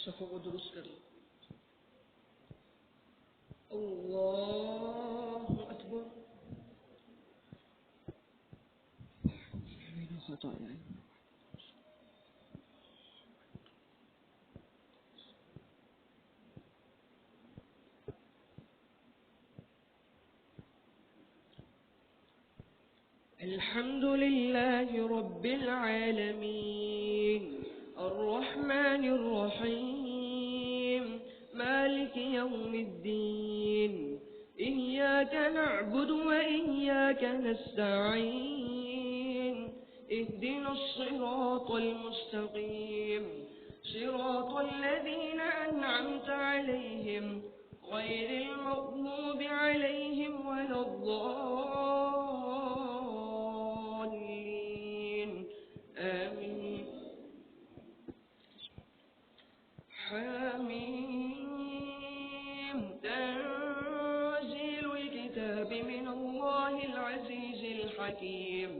सफ़ों को दुरुस्त कर लो। अल्लाहु अकबर। الحمد لله رب العالمين الرحمن الرحيم مالك يوم الدين إياك نعبد وإياك نستعين اهدنا الصراط المستقيم صراط الذين أنعمت عليهم غير المغضوب عليهم ولا الضالين آمين. حميم تنزيل الكتاب من الله العزيز الحكيم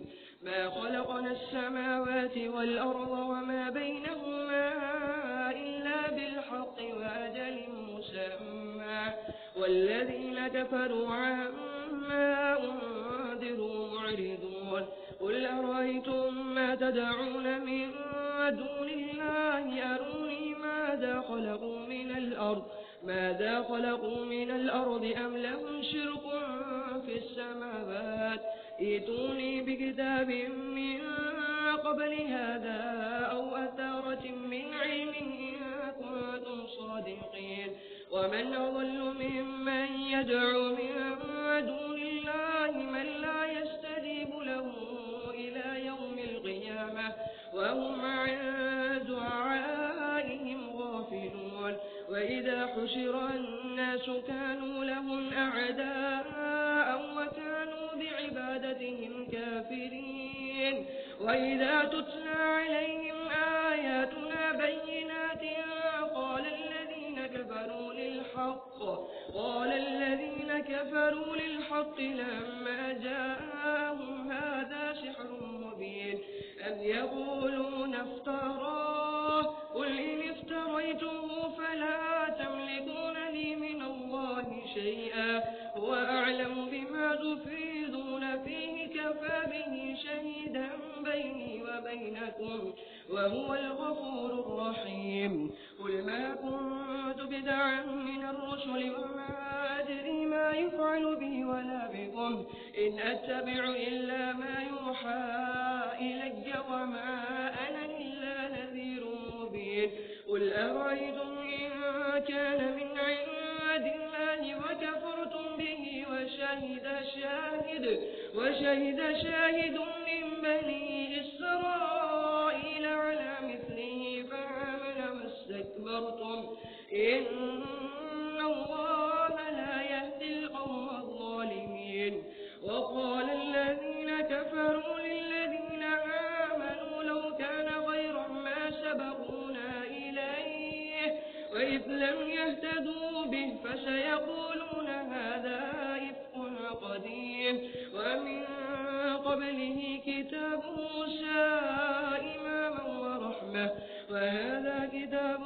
ما خلقنا السماوات والأرض وما بينهما إلا بالحق وأجل مسمى والذين كفروا عما أنذروا معرضون قل أرأيتم ما تدعون من دون الله أروني ماذا خلقوا من الأرض أم لهم شرك في السماوات ائتوني بكتاب من قبل هذا أو أثارة من علم إن كنتم صادقين ومن أضل ممن يدعو من دون الله من لا يستجيب له إلى يوم القيامة وهم عن دعائهم غافلون وإذا حشر الناس كانوا لهم أعداء وكانوا بعبادتهم كافرين وإذا تتلى عليهم آياتنا بينات قال الذين كفروا للحق لما جاءهم هذا سحر مبين أم يقولون افتراه قل إن افتريته فلا تملكون لي من الله شيئا هو أعلم بما تفيدون فيه كفى به شهيدا بيني وبينكم وهو الغفور الرحيم قل ما كنت بدعا من الرسل وما أدري ما يفعل بي ولا بكم إن أتبع إلا ما يوحى إلي وما أنا إلا نذير مبين قل أرأيتم إن كان من عند الله وكفرتم به وشهد شاهد من بني إسرائيل على مثله فآمن واستكبرتم إن الله لا يهدي القوم الظالمين وقال الذين كفروا للذين آمنوا لو كان خيرا ما سبقونا إليه وإذ لم يهتدوا به فسيقولون هذا إفك قديم ومن قبله كتاب موسى إماما ورحمة وهذا كتاب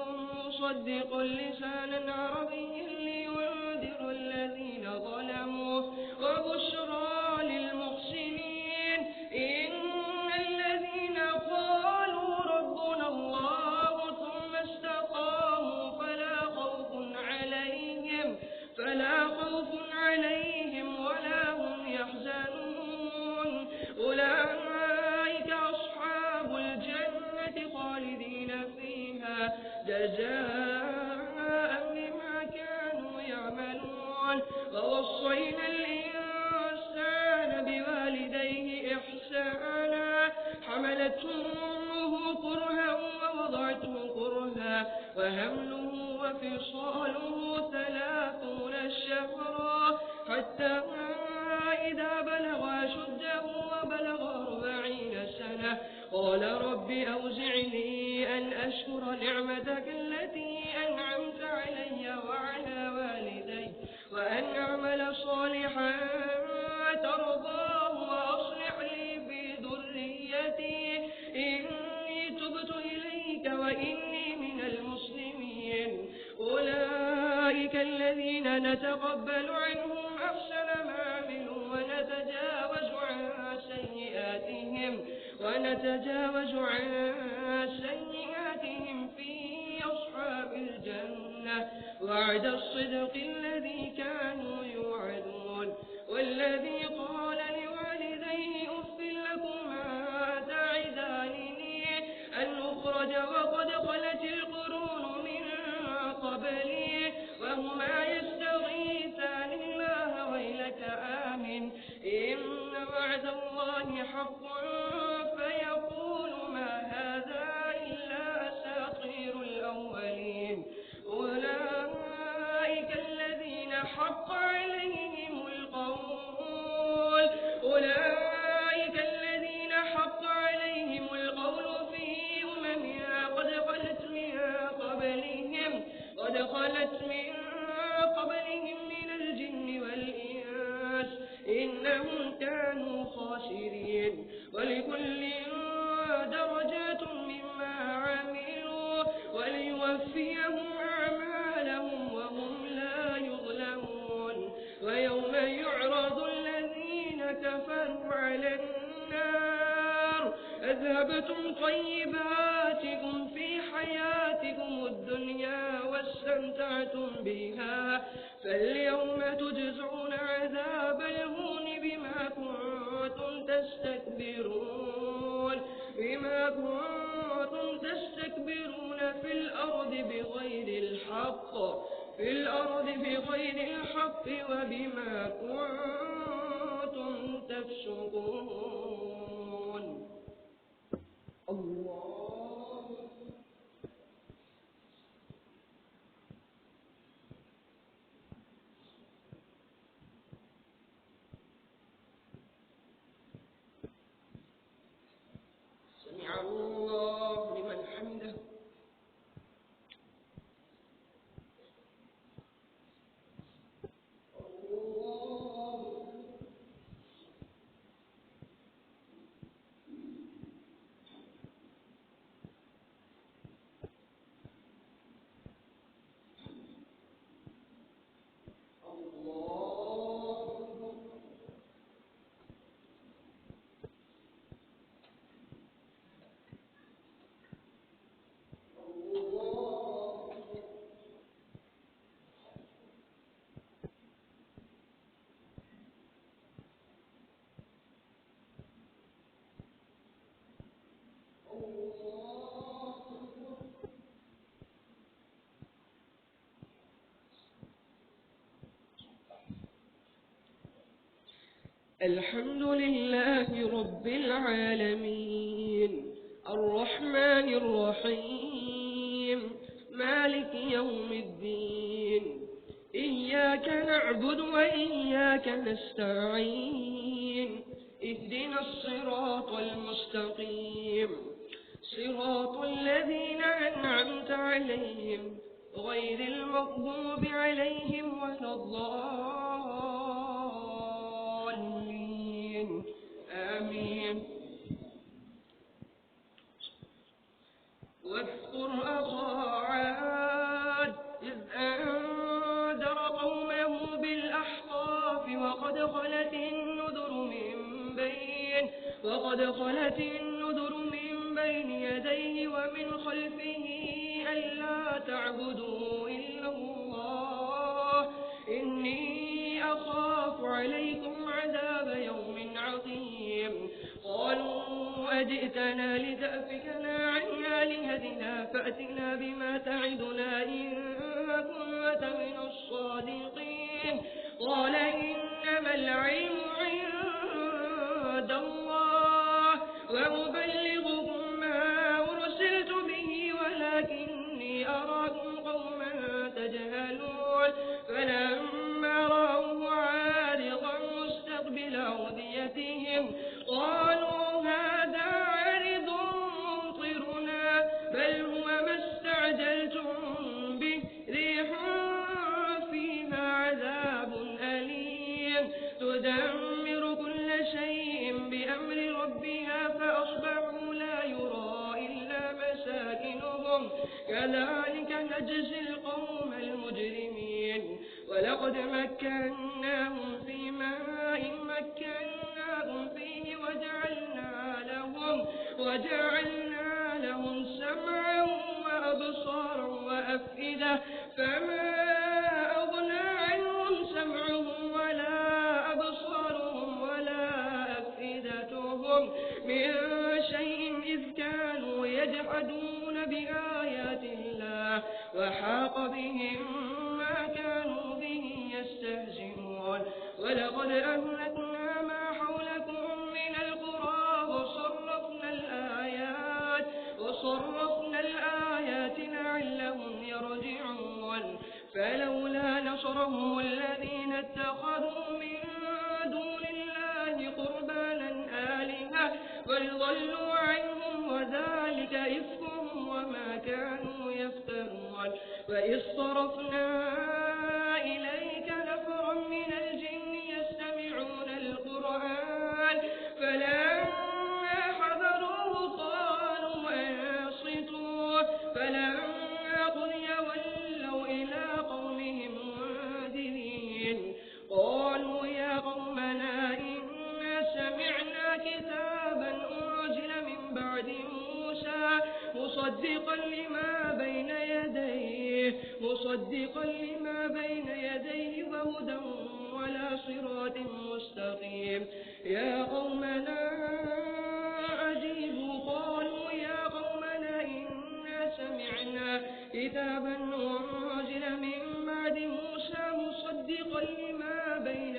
مصدق لسانا عربيا لينذر الذين ظلموا وبشرى للمحسنين إن الذين قالوا ربنا الله ثم استقاموا فلا خوف عليهم ولا هم يحزنون أولئك أصحاب الجنة خالدين فيها جزاء بما كانوا يعملون ووصينا الإنسان بوالديه إحسانا حملته أمه كرها ووضعته كرها وحمله وفصاله 30 شهرا حتى إذا بلغ أشده وبلغ 40 سنة قال رب أوزعني أن أشكر نعمتك التي أنعمت علي وعلى والدي وأن أعمل صالحا ترضاه وأصلح لي في ذريتي إني تبت أولئك الذين نتقبل عنهم أحسن ما عملوا ونتجاوز عن سيئاتهم في أصحاب الجنة وعد الصدق الذي كانوا يوعدون والذي قال لوالديه أف لكما تعدانني أن أخرج وقد خلت القرون من قبلي وهما يستغيثان الله ويلك آمن إن وعد الله حق فيقول ما هذا إلا أساطير الأولين أولئك الذين حق عليهم القول في أمم قد خلت من قبلهم من الجن والإنس إنهم كانوا خاسرين ولكل درجات مما عملوا وليوفيهم أعمالهم وهم لا يظلمون ويوم يعرض الذين كفروا على النار أذهبتم طيباتكم في حياتكم الدنيا واستمتعتم بها فاليوم تجزون عذاب الهون بما كنتم تستكبرون في الأرض بغير الحق وبما كنتم تفسقون الله سمع الله لمن حمده الحمد لله رب العالمين الرحمن الرحيم مالك يوم الدين إياك نعبد وإياك نستعين اهدنا الصراط المستقيم صراط الذين أنعمت عليهم غير المغضوب عليهم ولا الضالين آمين واذكر أخا عاد إذ أنذر قومه بالأحقاف وقد خلت النذر من بين يديه ومن خلفه ألا تعبدوا إلا الله إني أخاف عليكم عذاب يوم عظيم قالوا أجئتنا لتأفكنا عن آلهتنا فأتنا بما تعدنا إن كنت من الصادقين قال إنما العلم عند الله وأبلغكم ما أرسلت به ولكني أراكم قوما تجهلون فلما رأوه عارضا مستقبل أوديتهم قالوا هذا عارض ممطرنا بل هو ما استعجلتم به ريح فيها عذاب أليم تدمر كل شيء بأمر ربها فأصبحوا لا يرى إلا مساكنهم كذلك نجزي القوم المجرمين ولقد مكناهم في ماء مكناهم فيه وجعلنا لهم سمعا وأبصارا وأفئدة فما أغنى عنهم سمعهم ولا أبصارهم ولا أفئدتهم من شيء إذ كانوا يجحدون بآيات الله وحاق بهم ما كانوا به يستهزئون ولقد أهلكنا ما حولكم من القرى وصرفنا الآيات لعلهم يرجعون فلولا نصرهم الذين اتخذوا من دون الله قربانا آلهة بل ضلوا عنهم وذلك إفكهم وما كانوا يفترون وإذ صرفنا إليك نفرا من الجن يستمعون القرآن فلما حضروه قالوا أنصتوا فلما قضي ولوا إلى قومهم منذرين قالوا يا قومنا إنا سمعنا كتابا أنزل من بعد موسى مصدقا لما بين يديه وهدى ولا صراط مستقيم يا قومنا أجيبوا قالوا يا قومنا إنا سمعنا كتابا أنزل من بعد موسى مصدقا لما بين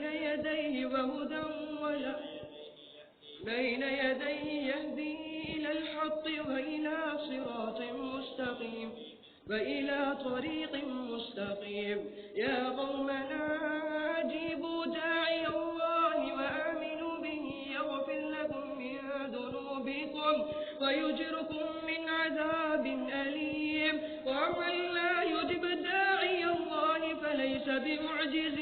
يديه وهدى بين يديه يهدي إلى الحق وإلى طريق مستقيم يا قومنا أجيبوا داعي الله وآمنوا به يغفر لكم من ذنوبكم ويجركم من عذاب أليم ومن لا يجب داعي الله فليس بمعجز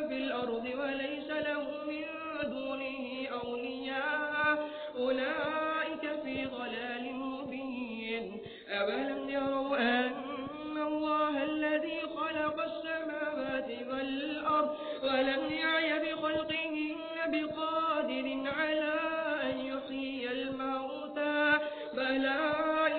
في الأرض وليس له من دونه أولياء أولئك في ضلال مبين أولم يروا أن الله الذي خلق السماوات والأرض ولم يعي بخلقهن بقادر على أن يحيي الموتى بلى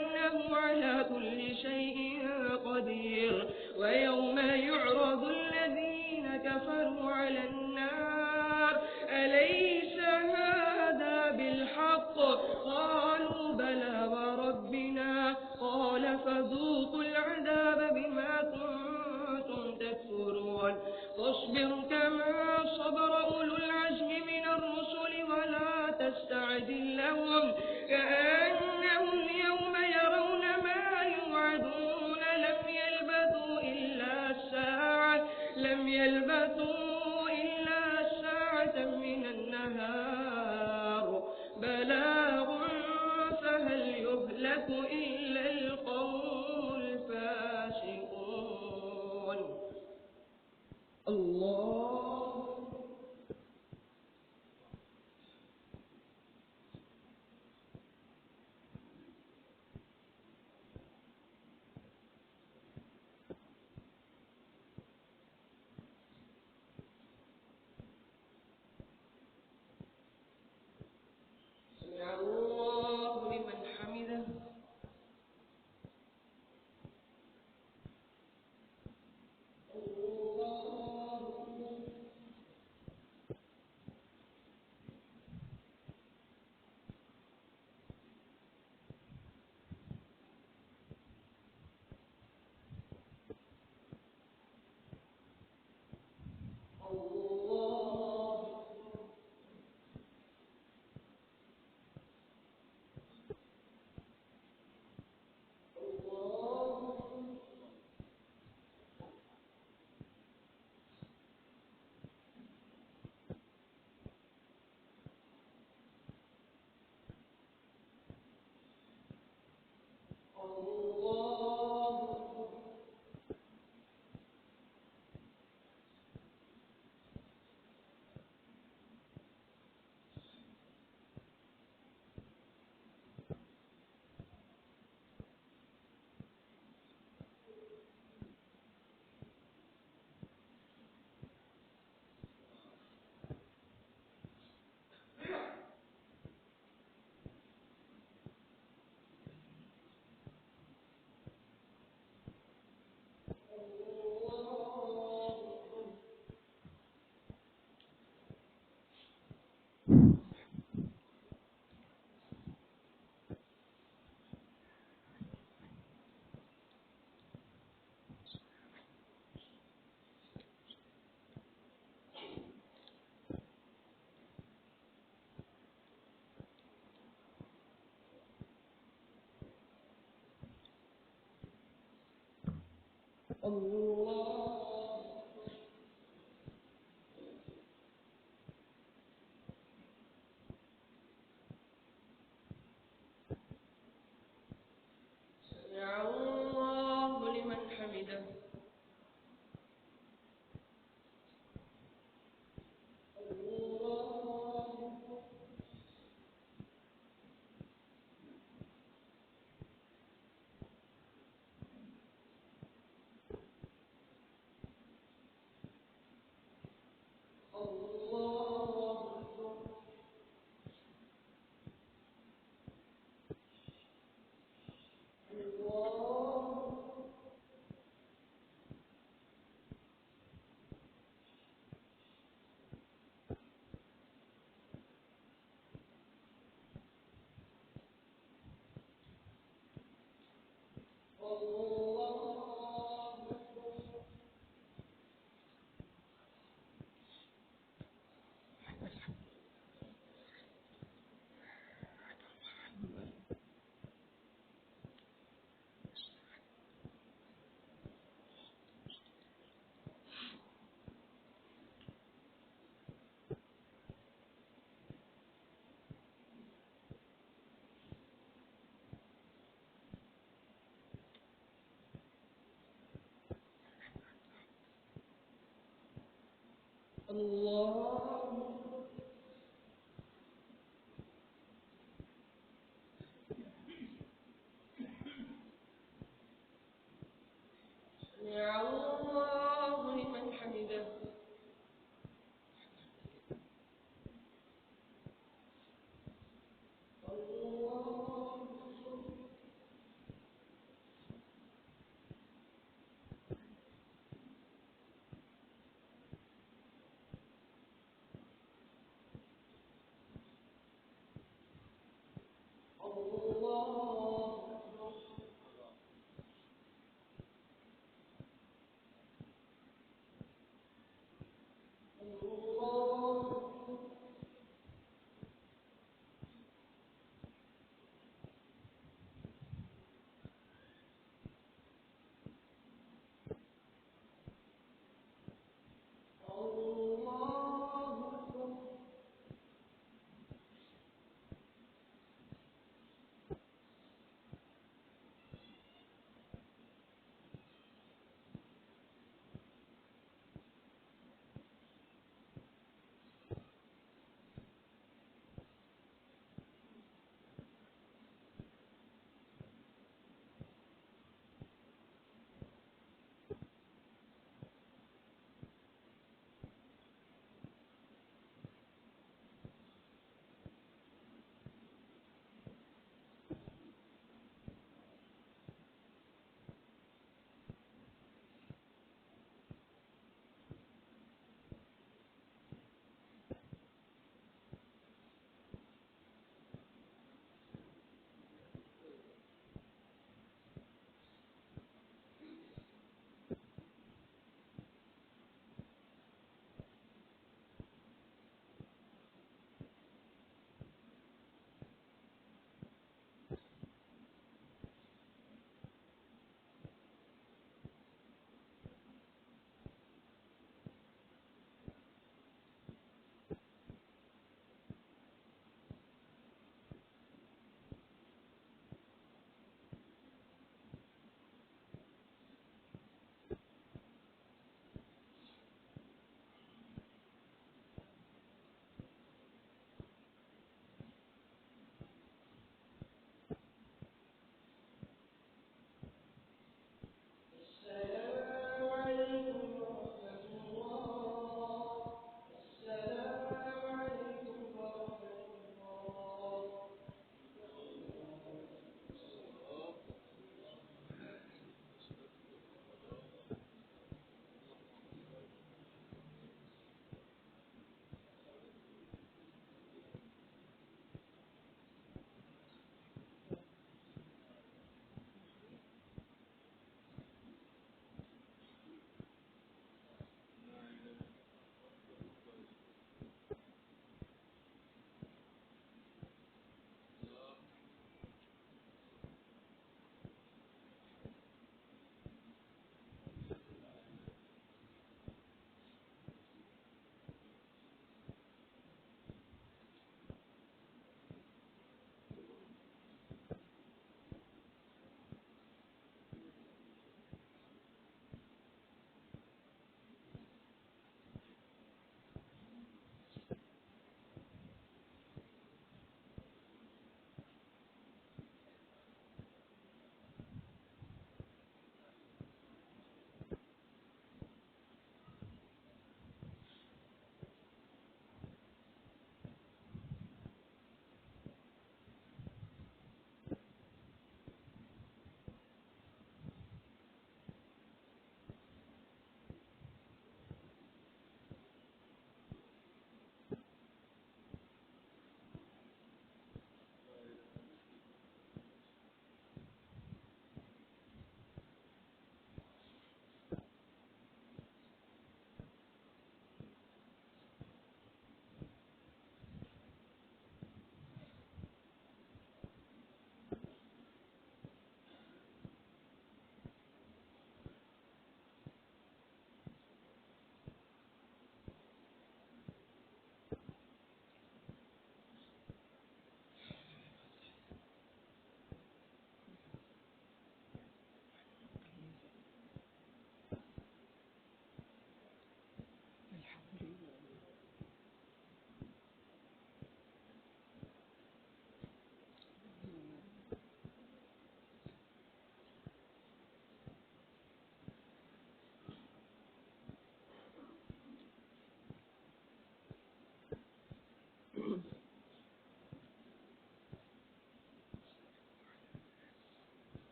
إنه على كل شيء قدير ويوم يعرض الذين كفروا على النار أليس هذا بالحق قالوا بلى وربنا قال فذوقوا العذاب بما كنتم تكفرون فاصبر كما صبر أولو العزم من الرسل ولا تستعجل لهم كأنهم يوم يرون ما يوعدون لم يلبثوا إلا ساعة من النهار بلاغ فهل يهلك إلا القوم الله سمع الله لمن حمده الله سمع الله لمن حمده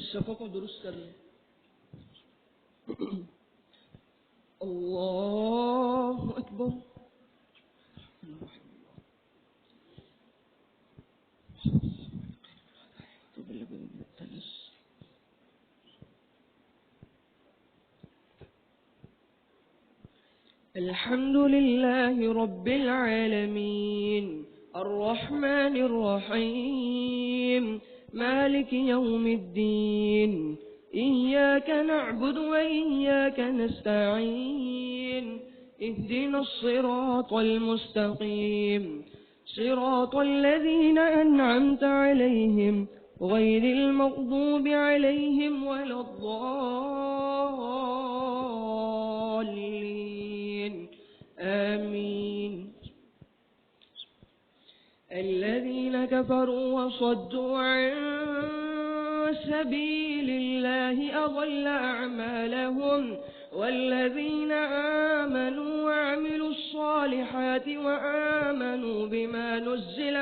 الشفق درست الله أكبر. الحمد لله رب العالمين الرحمن الرحيم مالك يوم الدين إياك نعبد وإياك نستعين اهدنا الصراط المستقيم صراط الذين أنعمت عليهم غير المغضوب عليهم ولا الضالين آمين. الذين كفروا وصدوا عن سبيل الله أضل أعمالهم والذين آمنوا وعملوا الصالحات وآمنوا بما نزل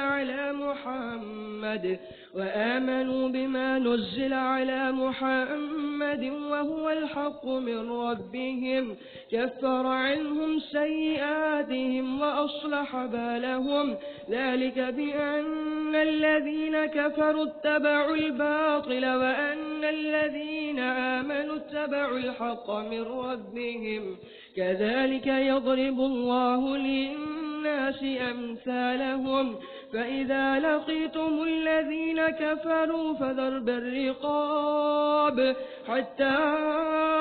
على محمد وهو الحق من ربهم كفر عنهم سيئاتهم وأصلح بالهم ذلك بأن الذين كفروا اتبعوا الباطل وأن الذين آمنوا اتبعوا الحق من ربهم كذلك يضرب الله للناس أمثالهم فإذا لقيتم الذين كفروا فضرب الرقاب حتى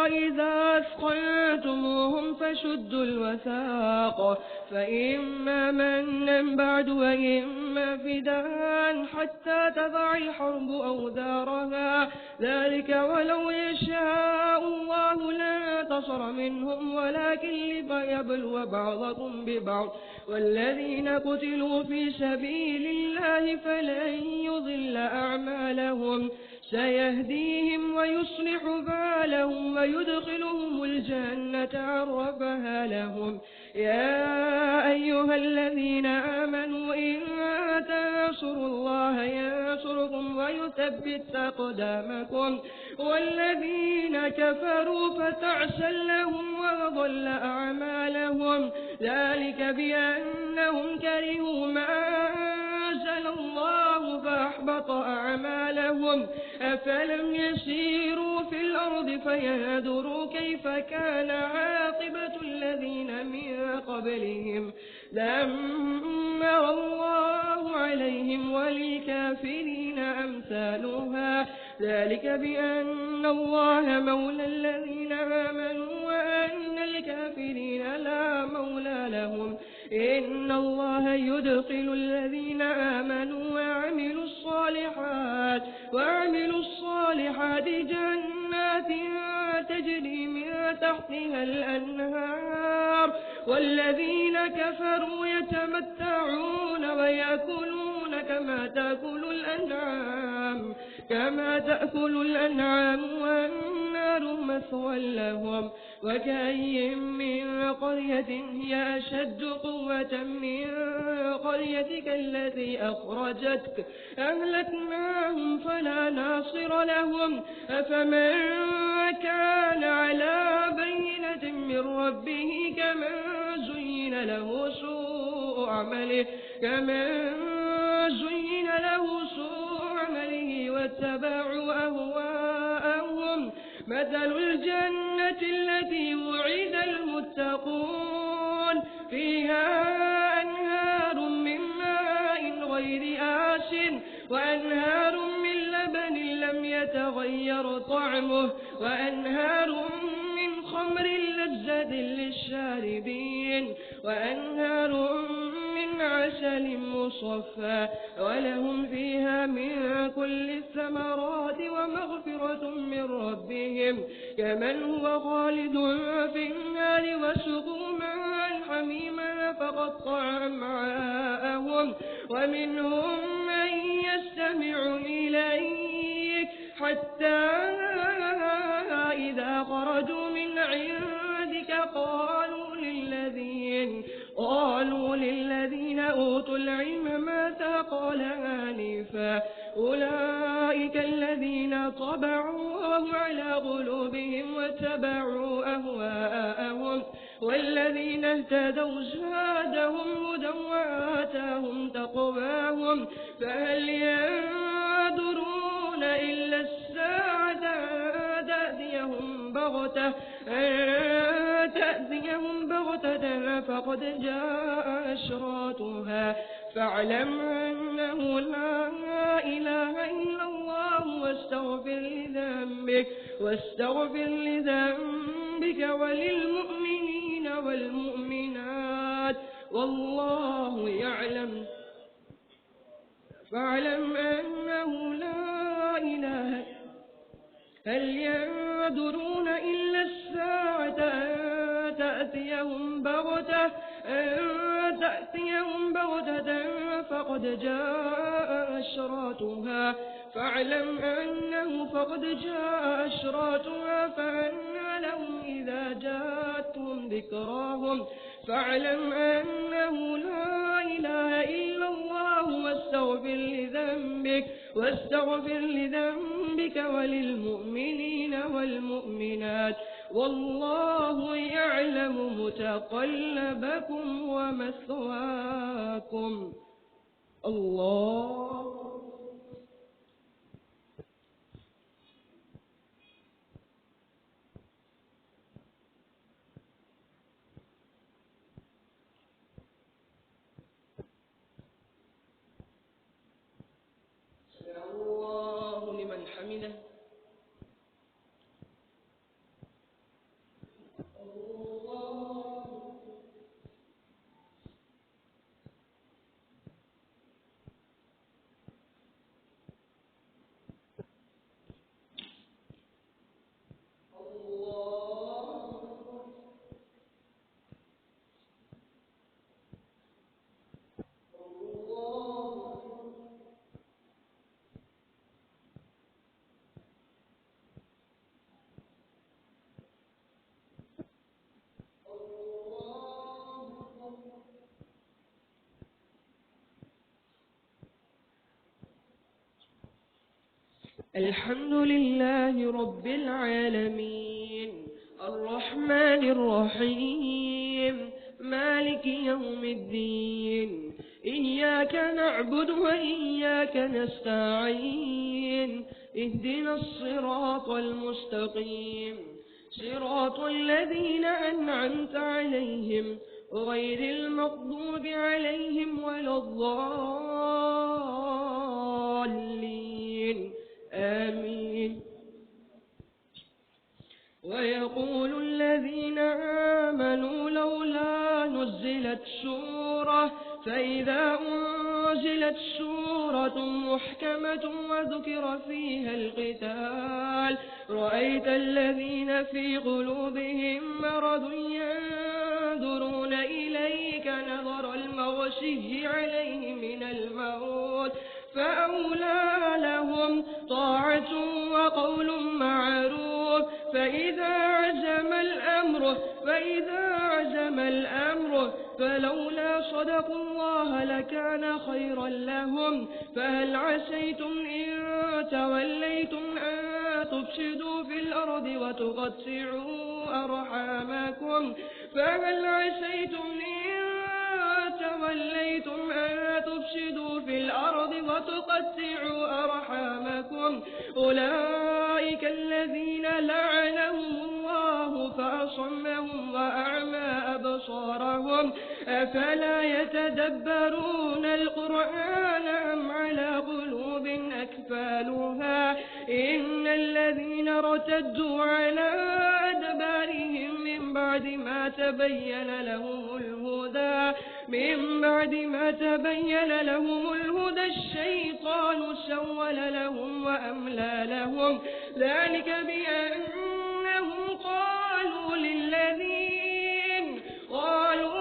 إذا أثخنتموهم فشدوا الوثاق فإما منا بعد وإما فداء حتى تضع الحرب أوزارها ذلك ولو يشاء الله لانتصر منهم ولكن ليبلو بعضكم ببعض والذين قتلوا في سبيل الله فلن يضل أعمالهم سيهديهم ويصلح بالهم ويدخلهم الجنة عرفها لهم. يا أيها الذين آمنوا إن تنصروا الله ينصركم ويثبت أقدامكم والذين كفروا فتعسا لهم وضل أعمالهم ذلك بأنهم كرهوا ما أنزل الله فأحبط أعمالهم أفلم يسيروا في الأرض فينظروا كيف كان عاقبة الذين من قبلهم دمر الله عليهم وللكافرين أمثالها ذلك بأن الله مولى الذين آمنوا وأن الكافرين لا مولى لهم إن الله يدخل الذين آمنوا وعملوا الصالحات جنات تجري من تحتها الأنهار والذين كفروا يتمتعون ويأكلون كما تأكل الأنعام والنار مثوى لهم وكأي من قرية هي أشد قوة من قريتك التي أخرجتك أهلكناهم فلا ناصر لهم أفمن كان على بينة من ربه كمن زين له سوء عمله واتبعوا أهواءهم مثل الجنة التي وعد المتقون فيها أنهار من ماء غير آسن وأنهار من لبن لم يتغير طعمه وأنهار من خمر لذة للشاربين وأنهار من عسل مصفى ولهم فيها من كل الثمرات ومغفرة من ربهم كمن هو خالد في النار وسقوا ماء حميما فقطع أمعاءهم ومنهم من يستمع إليك حتى إذا خرجوا من عندك قالوا للذين أوتوا العلم ماذا قال آنفا أولئك الذين طبع الله على قلوبهم واتبعوا أهواءهم والذين اهتدوا زادهم هدى وآتاهم تقواهم فهل ينظرون إلا الساعة أن تأتيهم بغتة فقد جاء أشراطها فاعلم أنه لا إله إلا الله واستغفر لذنبك وللمؤمنين والمؤمنات والله يعلم فاعلم أنه لا إله هل ينظرون إلا الساعة أن تأتيهم بغتة فقد جاء أشراطها فاعلم أنه فقد جاء أشراطها فأنى لهم إذا جاءتهم ذكراهم فاعلم أنه لا إله إلا الله واستغفر لذنبك وللمؤمنين والمؤمنات والله يعلم متقلبكم ومثواكم الله لمن حمده الحمد لله رب العالمين الرحمن الرحيم مالك يوم الدين إياك نعبد وإياك نستعين اهدنا الصراط المستقيم صراط الذين أنعمت عليهم غير المغضوب عليهم ولا الضالين آمين ويقول الذين آمنوا لولا نزلت سورة فإذا أنزلت سورة محكمة وذكر فيها القتال رأيت الذين في قلوبهم مرض ينظرون إليك نظر المغشي عليه من الموت فأولى لهم طاعة وقول معروف فإذا عزم الأمر فلولا صدقوا الله لكان خيرا لهم فهل عسيتم إن توليتم أن تفسدوا في الأرض وتقطعوا أرحامكم أولئك الذين لعنهم الله فأصمهم وأعمى أبصارهم أفلا يتدبرون القرآن أم على قلوب أكفالها إن الذين ارتدوا على أدبارهم من بعد ما تبين لهم الهدى الشيطان سول لهم وأملى لهم ذلك بأنهم قالوا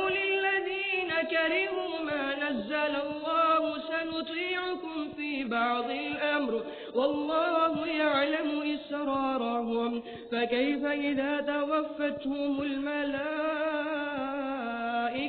للذين كرهوا ما نزل الله سنطيعكم في بعض الأمر والله يعلم إسرارهم فكيف إذا توفتهم الملائكة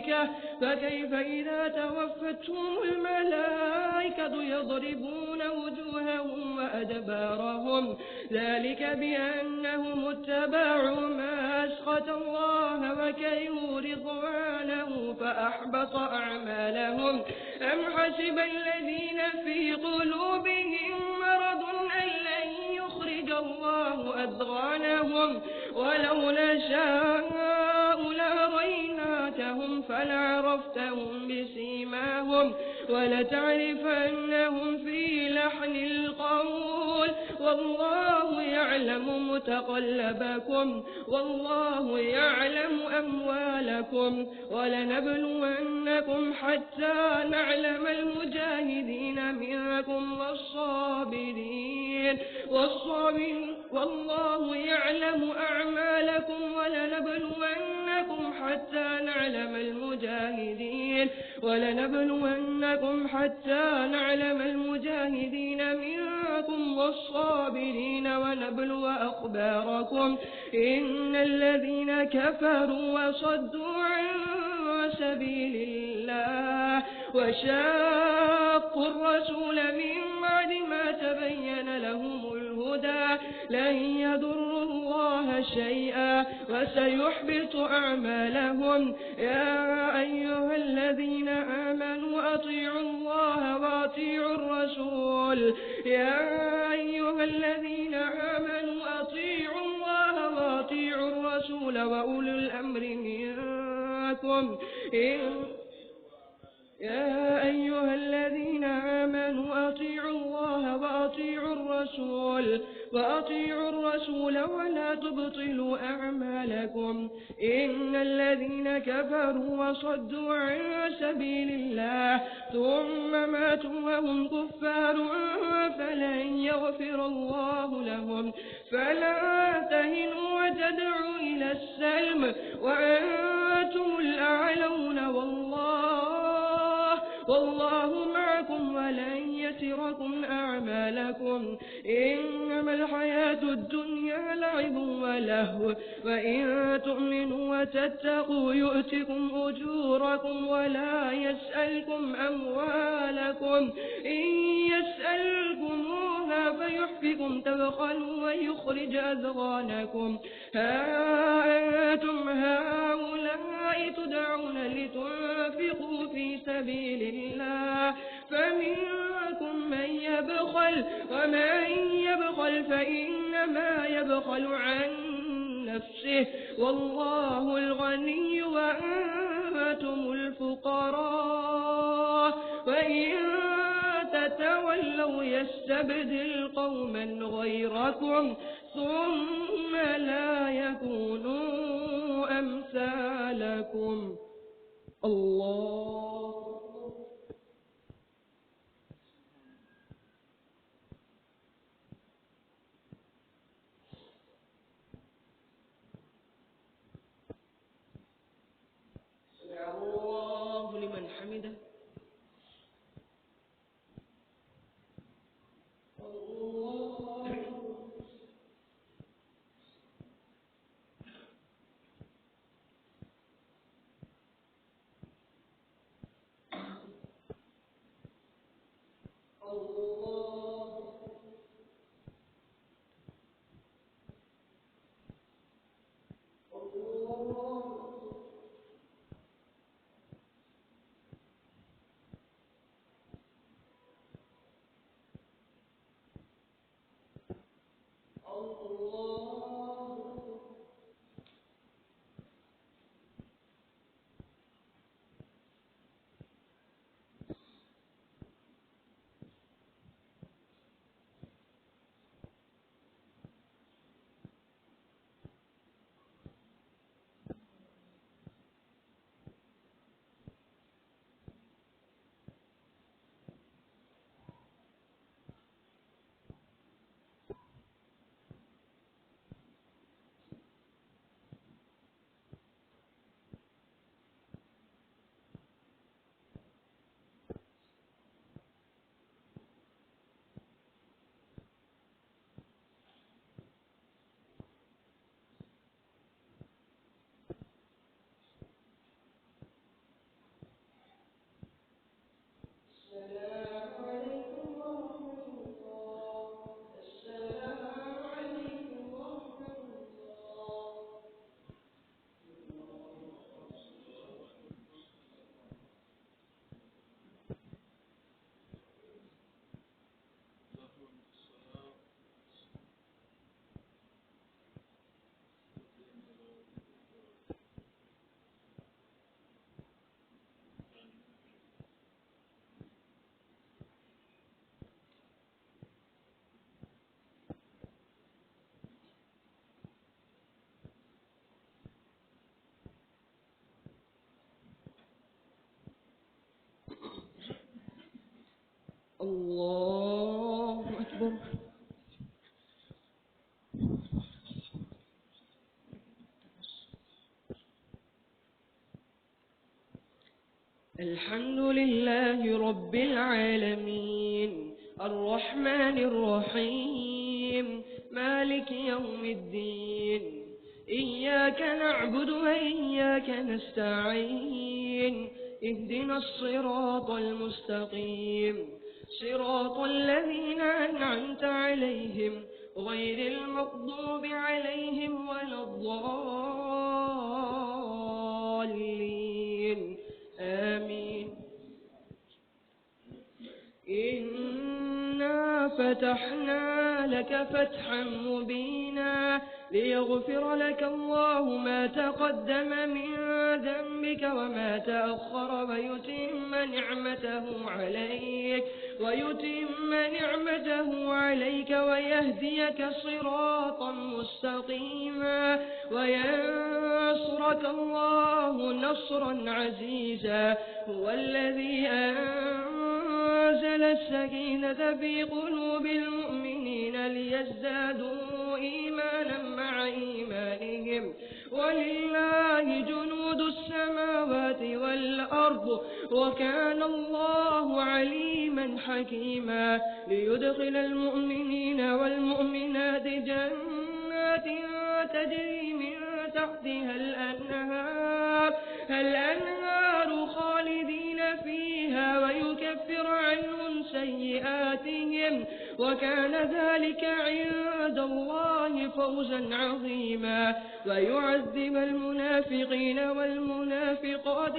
الملائكة فكيف إذا توفتهم الملائكة يضربون وجوههم وأدبارهم ذلك بأنهم اتبعوا ما أسخط الله وكرهوا رضوانه فأحبط أعمالهم أم حسب الذين في قلوبهم مرض أن لن يخرج الله أضغانهم ولو نشاء لأريناكهم فلعرفتهم بسيماهم ولتعرفنهم في لحن القول والله يعلم متقلبكم والله يعلم أموالكم ولنبلونكم حتى نعلم المجاهدين منكم والصابرين والله يعلم أعمالكم ولنبلونكم حتى نعلم المجاهدين منكم والصابرين ونبلو أخباركم إن الذين كفروا وصدوا عن سبيل الله وشاقوا الرسول من بعد ما تبين لهم الهدى لن يضروا الله شيئا وسيحبط أعمالهم يا أيها الذين آمنوا أطيعوا الله وأطيعوا الرسول وأولو الأمر منكم يا أيها الذين آمنوا أطيعوا الله وأطيعوا الرسول ولا تبطلوا أعمالكم إن الذين كفروا وصدوا عن سبيل الله ثم ماتوا وهم كفار فلن يغفر الله لهم فلا تهنوا وتدعوا إلى السلم وأنتم الأعلون والله معكم ولن يتركم أعمالكم إنما الحياة الدنيا لعب ولهو وإن تؤمنوا وتتقوا يؤتكم أجوركم ولا يسألكم أموالكم إن يسألكموها فيحفكم تبخلوا ويخرج أذغانكم ها أنتم هؤلاء تدعون لتنفقوا في سبيل الله فمنكم من يبخل ومن يبخل فإنما يبخل عن نفسه والله الغني وأنتم الفقراء وإن تتولوا يستبدل قوما غيركم ثم لا يكونوا أمثالكم الله الله لمن حمده الله أكبر. الحمد لله رب العالمين الرحمن الرحيم مالك يوم الدين إياك نعبد وإياك نستعين اهدنا الصراط المستقيم صراط الذين أنعمت عليهم غير المغضوب عليهم ولا الضالين آمين. إنا فتحنا لك فتحا مبينا ليغفر لك الله ما تقدم من ذنبك وما تأخر ويتم نعمته عليك ويهديك صراطا مستقيما وينصرك الله نصرا عزيزا. هو الذي أنزل السكينة في قلوب المؤمنين ليزدادوا إيمانا مع إيمانهم ولله جنود السماوات والأرض وكان الله عليما حكيما. ليدخل المؤمنين والمؤمنات جنات تجري من تحتها الأنهار خالدين فيها ويكفر عنهم سيئاتهم وكان ذلك عند الله فوزا عظيما. ويعذب المنافقين والمنافقات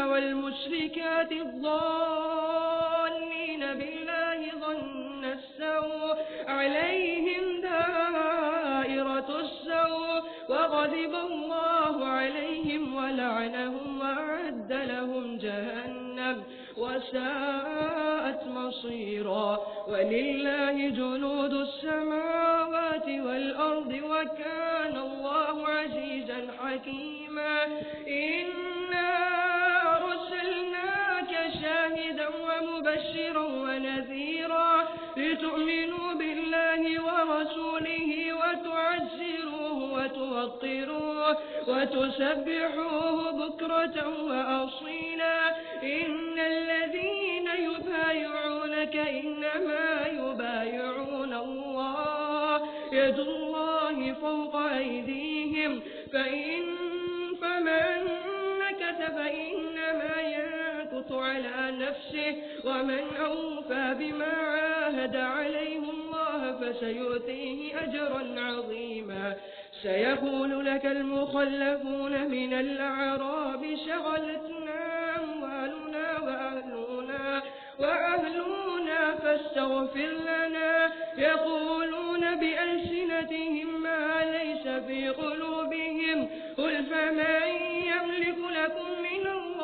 والمشركات الضالين بالله ظن السوء عليهم دائرة السوء وغضب الله عليهم ولعنهم وأعد لهم جهنم وساءت مصيرا. ولله جنود السماوات والأرض وكان الله عزيزا حكيما. إنا أرسلناك شاهدا ومبشرا ونذيرا لتؤمنوا بالله ورسوله وتعزروه وتوقروه وتسبحوه بكرة وأصيلا. إن الذين يبايعونك إنما يبايعون الله يد الله فوق أيديهم فمن نكث فإنما ينكث على نفسه ومن أوفى بما عاهد عليه الله فسيؤتيه أجرا عظيما. سيقول لك المخلفون من الأعراب شغلتنا أموالنا وأهلنا فاستغفر لنا يقولون بألسنتهم ما ليس في قلوبهم قل فمن يملك لكم من الله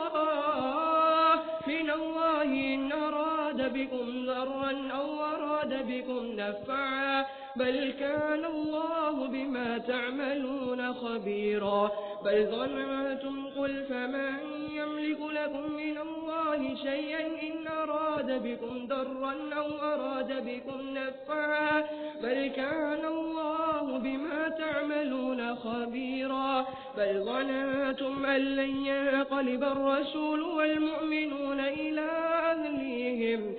إن أراد بكم ضرا أو أراد بكم نفعا بل كان الله بما تعملون خبيرا. بل ظننتم قل فمن يملك لكم من الله شيئا إن أراد بكم ضرا أو أراد بكم نفعا بل كان الله بما تعملون خبيرا. بل ظننتم أن لن ينقلب الرسول والمؤمنون إلى أهليهم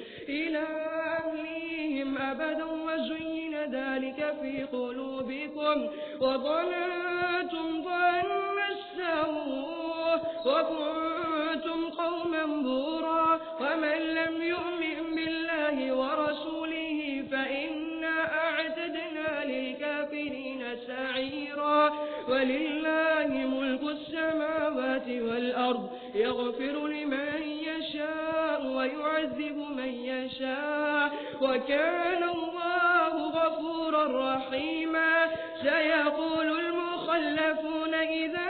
أبدا وزين ذلك في قلوبكم وظننتم ظن السوء وكنتم قوما بورا. ومن لم يؤمن بالله ورسوله فإنا أعتدنا للكافرين سعيرا. ولله ملك السماوات والأرض يغفر لمن يشاء ويعذب من يشاء وكان الله غفورا رحيما. سيقول المخلفون إذا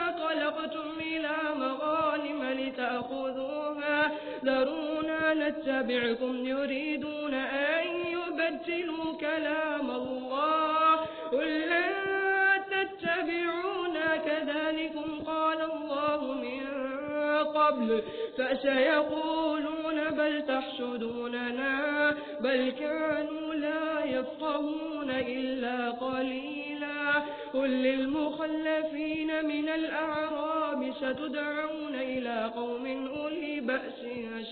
انطلقتم إلى مغانم لتأخذوها ذرونا نتبعكم يريدون أن يبدلوا كلام الله قل لن تتبعونا كذلكم قال الله من قبل فسيقولون بل تحسدوننا بل كانوا لا يفقهون إلا قليلا قل للمخلفين من الأعراب ستدعون إلى قوم أولي بأس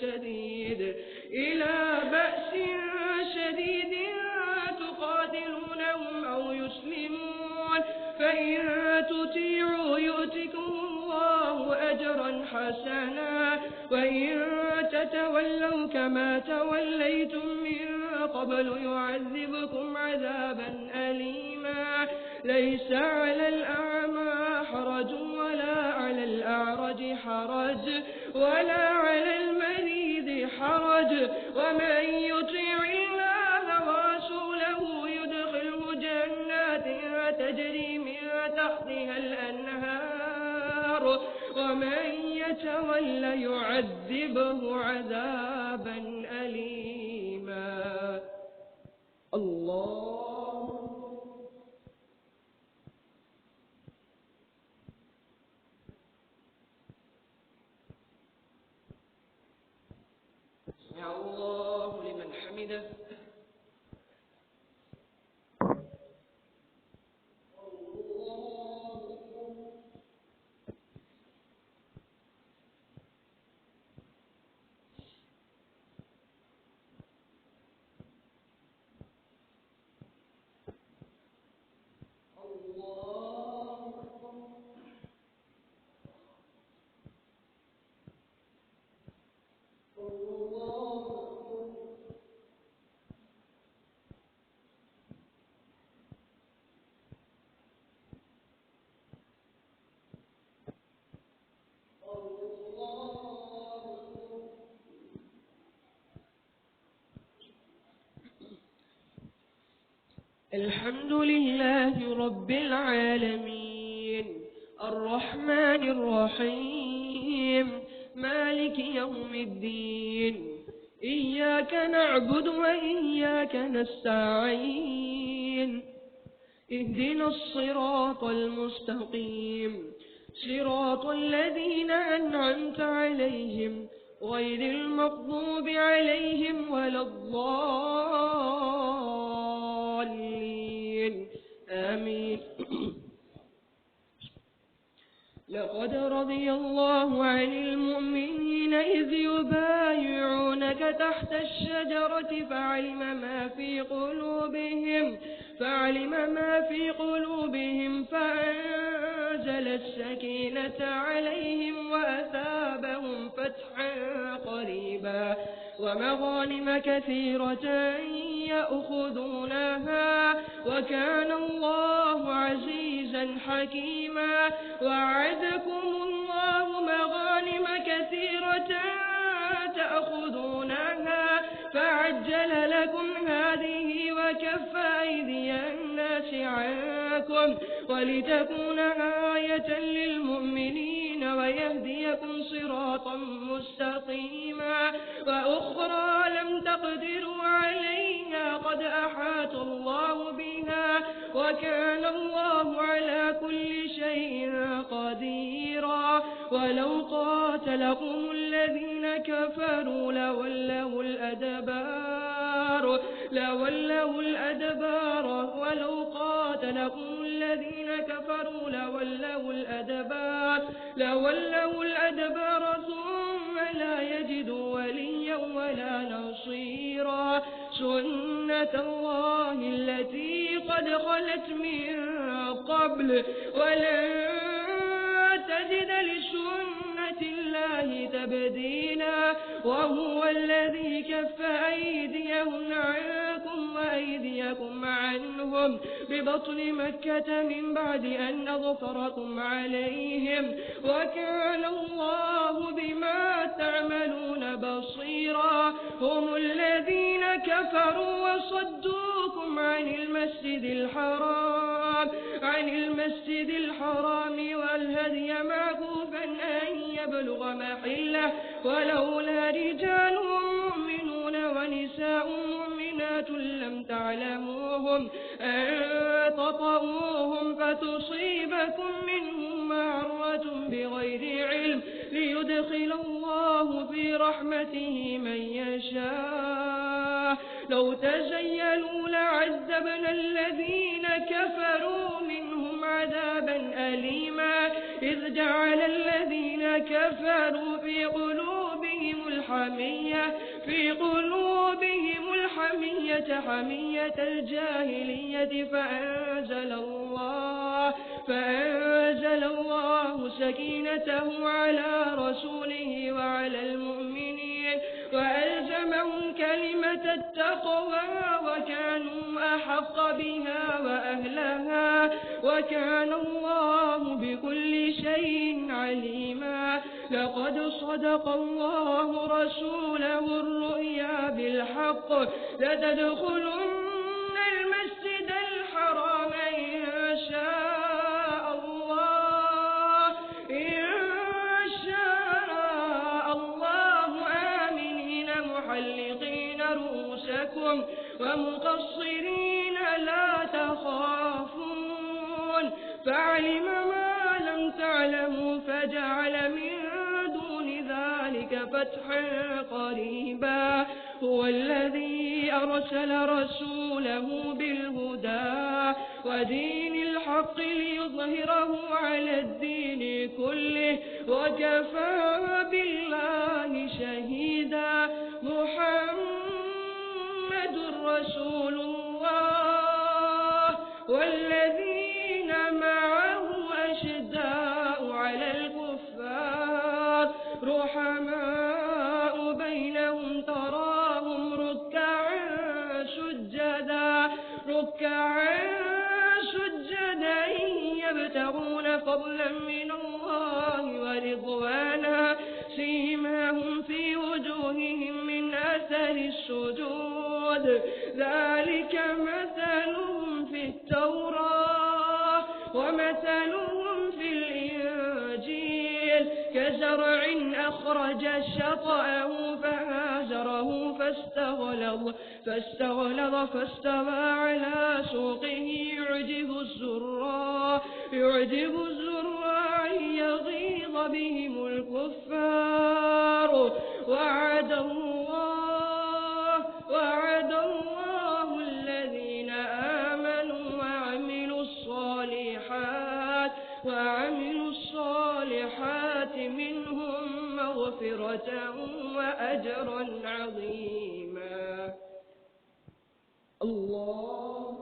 شديد تقاتلونهم أو يسلمون فإن تطيعوا يؤتكم الله أجرا حسنا وإن تتولوا كما توليتم من قبل يعذبكم عذابا أليما ليس على الأعمى حرج ولا على الأعرج حرج ولا على المريض حرج ومن يطع الله ورسوله يدخله جنات تجري من تحتها الأنهار ومن يتول يعذبه عذابا أليما الله سمع الله لمن حمده الحمد لله رب العالمين الرحمن الرحيم مالك يوم الدين إياك نعبد وإياك نستعين اهدنا الصراط المستقيم صراط الذين أنعمت عليهم غير المغضوب عليهم ولا الضالين آمين لقد رضي الله عن المؤمنين إذ يبايعونك تحت الشجرة فعلم ما في قلوبهم فأنزل السكينة عليهم وأثابهم فتحا قريبا ومغانم كثيرة يأخذونها وكان الله عزيزا حكيما وعدكم الله مغانم كثيرة تأخذونها فعجل لكم هذه وكف أيدي الناس عنكم ولتكون آية للمؤمنين ويهديكم صراطا مستقيما وأخرى لم تقدروا عليها قد أحاط الله بها وكان الله على كل شيء قديرا ولو قاتلكم الذين كفروا لولوا الأدبار ولو قاتلكم الذين كفروا لولوا الأدبار ثم لا يجدوا وليا ولا نصيرا سنة الله التي قد خلت من قبل ولن تجد لسنة الله تبديلا وهو الذي كف أيديهم عنكم وأيديكم عنهم ببطن مكة من بعد أن أظفركم عليهم وكان الله بما تعملون بصيرا هم الذين كفروا وصدوكم عن المسجد الحرام والهدي معكوفا أن يبلغ محله ولولا رجال مؤمنون ونساء مؤمنات لم تعلموهم أن تطؤوهم فتصيبكم منهم معرة بغير علم ليدخل الله في رحمته من يشاء لو تزيلوا لعذبنا الذين كفروا منهم عذابا أليما إذ جعل الذين كفروا في قلوبهم الحمية حمية الجاهلية فأنزل الله سكينته على رسوله وعلى المؤمنين وألزمهم كلمة التقوى وكانوا أحق بها وأهلها وكان الله بكل شيء عليما لقد صدق الله رسوله الرؤيا بالحق لتدخلن المسجد الحرام إن شاء الله آمنين محلقين رؤوسكم ومقصرين لا تخافون فعلم ما لم تعلموا فجعل من دون ذلك فتحا قريبا هو الذي أرسل رسوله بالهدى ودين الحق ليظهره على الدين كله وكفى بالله شهيدا محمد رسول الله والذين معه أشداء على الكفار رحماء بينهم تراهم ركعا سجدا يبتغون فضلا من الله ورضوانا سيماهم في وجوههم من أثر السجود ذلك مثلهم في التوراة ومثلهم في الإنجيل كزرع أخرج شطأه فآزره فاستغلظ فاستوى على سوقه يعجب الزراع يغيظ بهم الكفار وعد الله الذين آمنوا وعملوا الصالحات منهم مغفرة وأجرا عظيما الله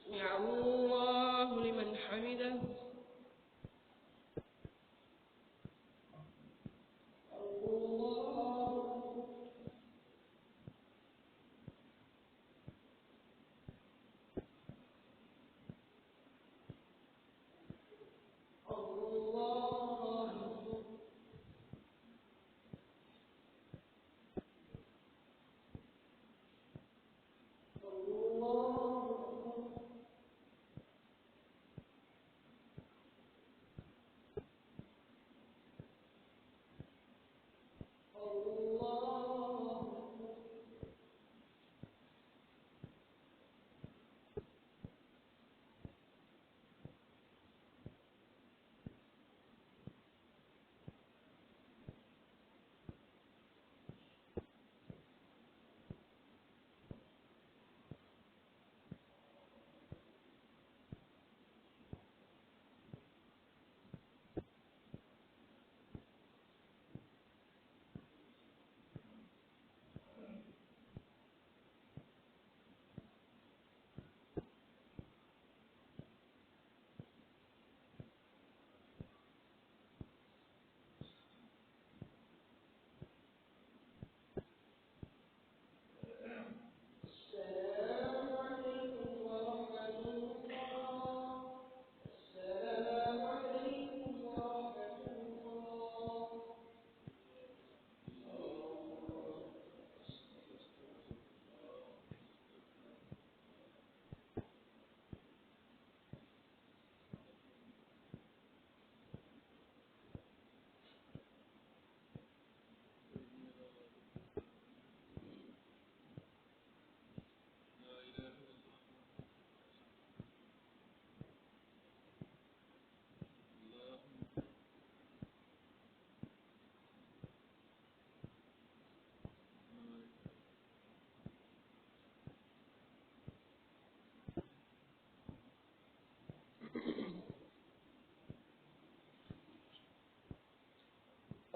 سمع الله لمن حمده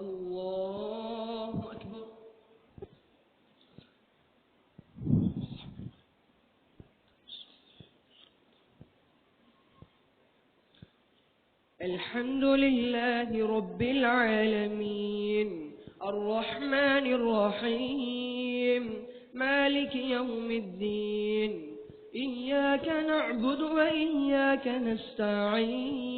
الله أكبر. الحمد لله رب العالمين الرحمن الرحيم مالك يوم الدين إياك نعبد وإياك نستعين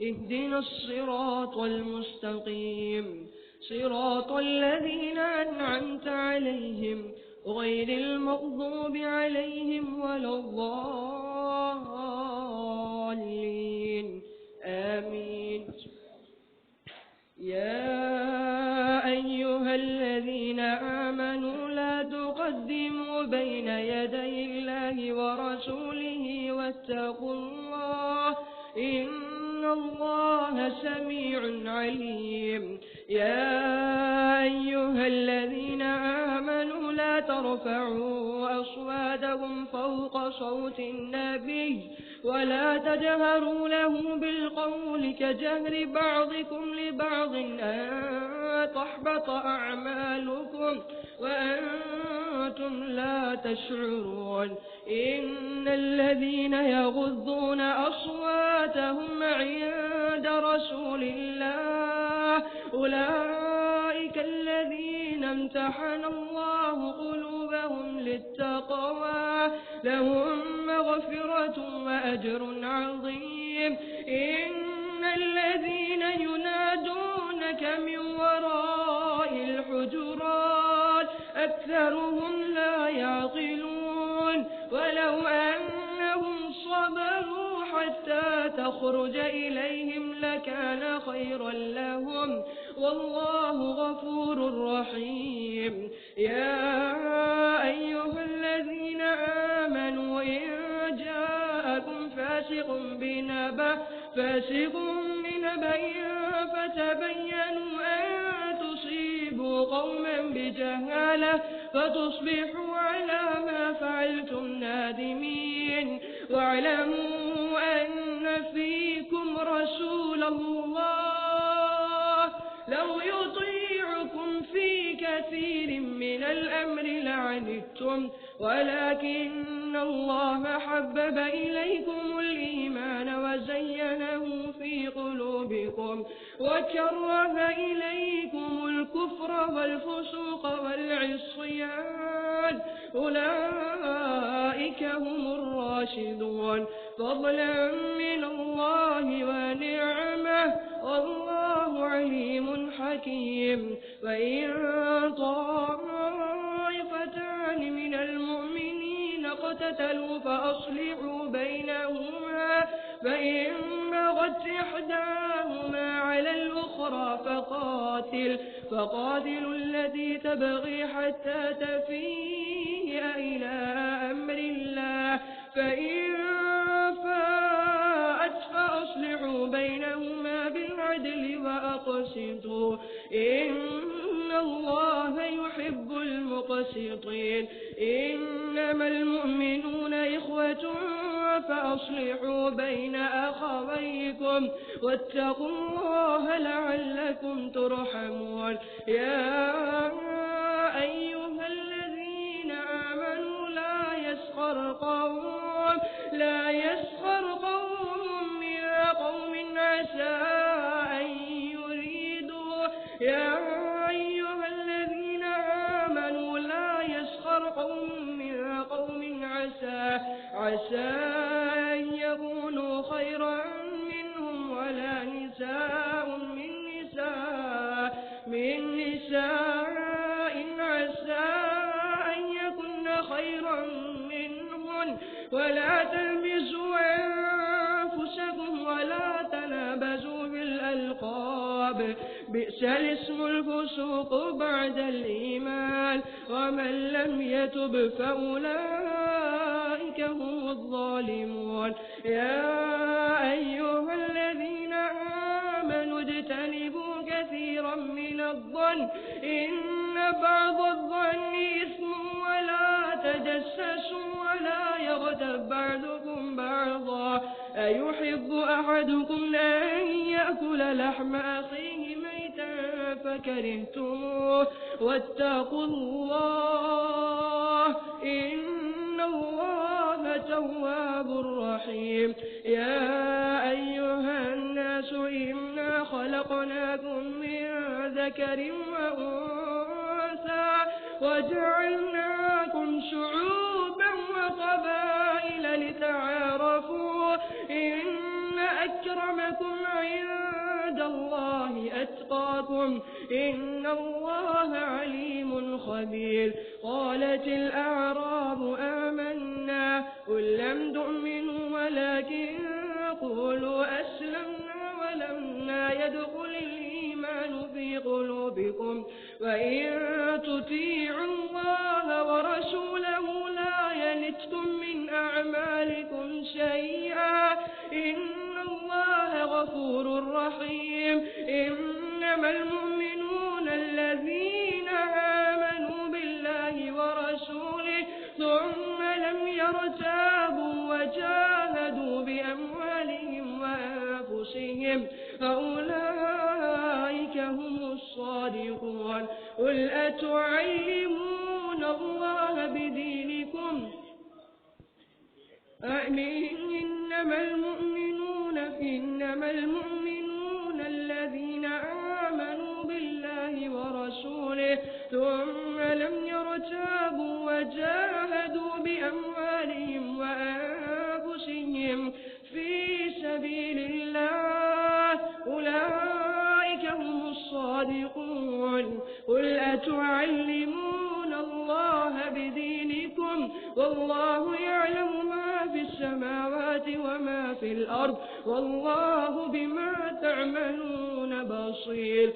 اهدنا الصراط المستقيم صراط الذين أنعمت عليهم غير المغضوب عليهم ولا الضالين آمين. يا أيها الذين آمنوا لا تقدموا بين يدي الله ورسوله واتقوا الله إن الله سميع عليم. يا أيها الذين آمنوا لا ترفعوا أصواتكم فوق صوت النبي ولا تجهروا له بالقول كجهر بعضكم لبعض أن تحبط أعمالكم وأنتم لا تشعرون. إن الذين يغضون أصواتهم عند رسول الله أولئك الذين امتحن الله قلوبهم للتقوى لهم مغفرة وأجر عظيم. إن الذين ينادونك من وراء الحجرات أكثرهم لا يعقلون ولو أنهم صبروا حتى تخرج إليهم لكان خيرا لهم والله غفور رحيم. يا أيها الذين آمنوا إن جاءكم فاسق بنبأ فتبينوا أن تصيبوا قوما بجهالة فتصبحوا على ما فعلتم نادمين. واعلموا أن فيكم رسول الله لو يطيعكم في كثير من الأمر لعنتم ولكن الله حبب إليكم الإيمان وزينه في قلوبكم وكره إليكم الكفر والفسوق والعصيان أولئك هم الراشدون فضلا من الله ونعمه والله عليم حكيم. وإن طائفتان من المؤمنين اقتتلوا فأصلحوا بينهما فإن بغت إحداهما على الأخرى فقاتلوا التي تبغي حتى تفيء إلى أمر الله فإن فاءت فأصلحوا بينهما بالعدل وأقسطوا إن الله يحب المقسطين. إنما المؤمنون إخوة فأصلحوا بين أخويكم واتقوا الله لعلكم ترحمون. يا أيها الذين آمنوا لا يسخر قوم من قوم عسى أن يريدوا عسى أن يكونوا خيرا منهم ولا نساء من نساء عسى أن يكن خيرا منهن ولا تلمزوا أنفسكم ولا تنابزوا بالألقاب بئس الاسم الفسوق بعد الإيمان ومن لم يتب فأولئك هم الظالمون. يا أيها الذين آمنوا اجتنبوا كثيرا من الظن إن بعض الظن إثم ولا تجسسوا ولا يغتب بعضكم بعضا أيحب أحدكم أن يأكل لحم أخيه ميتا فكرهتموه واتقوا الله إن الله تواب رحيم. يا أيها الناس إنا خلقناكم من ذكر وأنثى وجعلناكم شعوبا وقبائل لتعارفوا إن أكرمكم عند الله أتقاكم إن الله عليم خبير. قالت الأعراب آمنا قل لم تؤمنوا ولكن قولوا أسلمنا ولما يدخل الإيمان في قلوبكم وإن تطيعوا الله ورسوله لا يلتكم من أعمالكم شيئا إن الله غفور رحيم. إنما المؤمنون الذين آمنوا بالله ورسوله ثم لم يرتابوا وجاهدوا بأموالهم وأنفسهم فأولئك هم الصادقون. قل أتعلمون الله بدينكم إنما المؤمنون الذين آمنوا بالله ورسوله ثم لم يرتابوا وجاهدوا بأموالهم وأنفسهم في سبيل الله أولئك هم الصادقون. قل أتعلمون الله بدينكم والله يعلم ما في السماوات وما في الأرض والله بما تعملون بصير.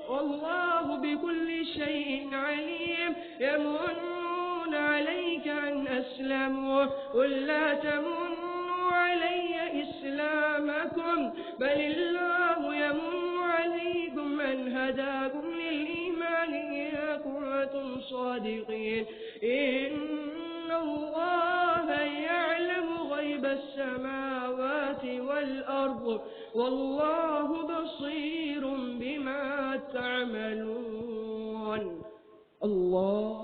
والله بكل شيء عليم. يمنون عليك أن أسلموا قل لا تمنوا علي إسلامكم بل الله يمن عليكم أن هداكم للإيمان إن كنتم صادقين. إن الله يعلم غيب السماوات والأرض والله بصير بما تعملون. الله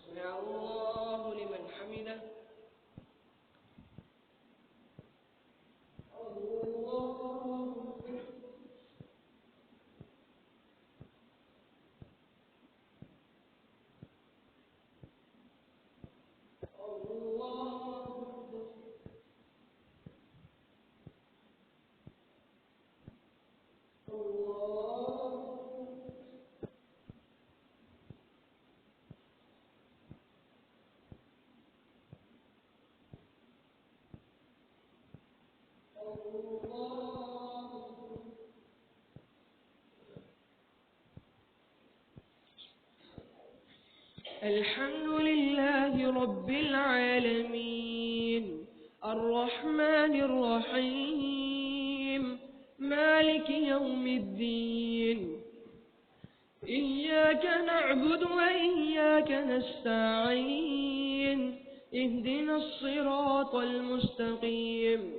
سمع الله لمن حمده. الحمد لله رب العالمين الرحمن الرحيم مالك يوم الدين إياك نعبد وإياك نستعين اهدنا الصراط المستقيم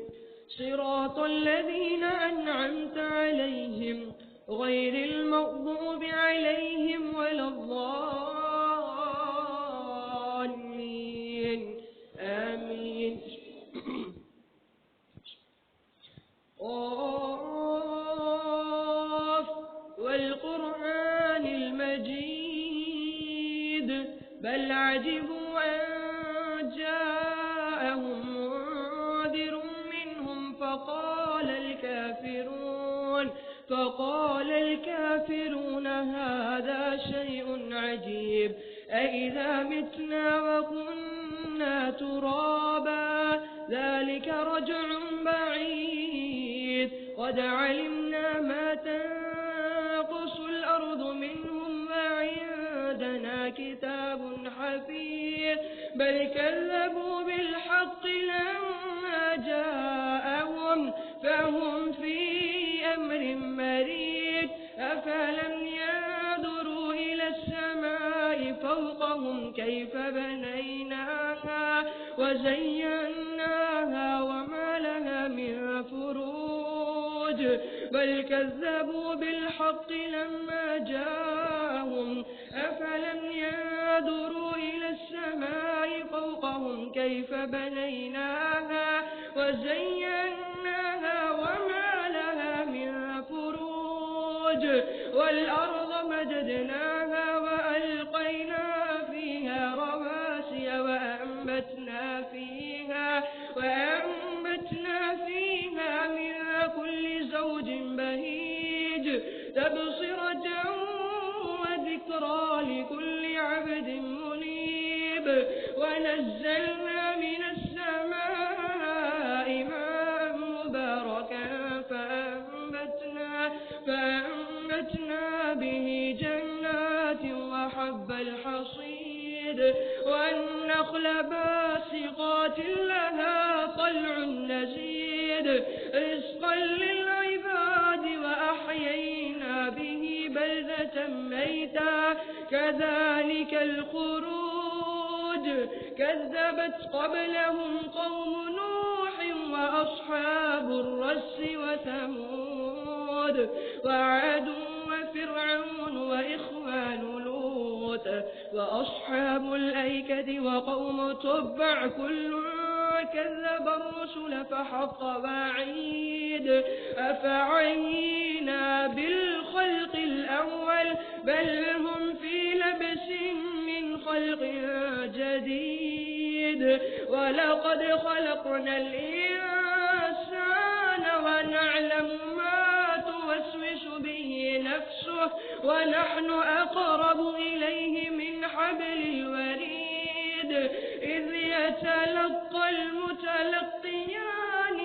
صراط الذين أنعمت عليهم غير المغضوب عليهم ولا الضالين آمين. قاف والقرآن المجيد بل عجبوا أن جاءهم منذر منهم فقال الكافرون هذا شيء عجيب أإذا متنا وكنا ترابا ذلك رجع بعيد قد علمنا ما تنقص الأرض منهم وعندنا كتاب حفيظ بل كذبوا بالحق لما جاءهم فهم في أمر مريج أفلم ينظروا إلى السماء فوقهم كيف بنيناها وزيناها وما لها من فروج بل كذبوا بالحق لما جاءهم أفلم ينظروا إلى السماء فوقهم كيف بنيناها وزيناها وما لها من فروج والأرض مددناها وألقينا فيها رواسي وأنبتنا فيها من كل زوج بهيج تبصرة وذكرى لكل عبد منيب ونزلنا من السماء ماء مباركا فأنبتنا به جنات وحب الحصيد والنخل باسقات لها طلع نزيد رزقا للعباد وأحيينا به بلدة ميتا كذلك الخروج كذبت قبلهم قوم نوح وأصحاب الرس وثمود وعاد وفرعون وإخوان لوط وأصحاب الأيكة وقوم تبع كل كذب الرسل فحق وعيد أفعينا بالخلق الأول بل هم في لبس من خلق جديد ولقد خلقنا الإنسان ونعلم ما توسوس به نفسه ونحن أقرب إليه من حبل الوريد إذ يتلقى المتلقيان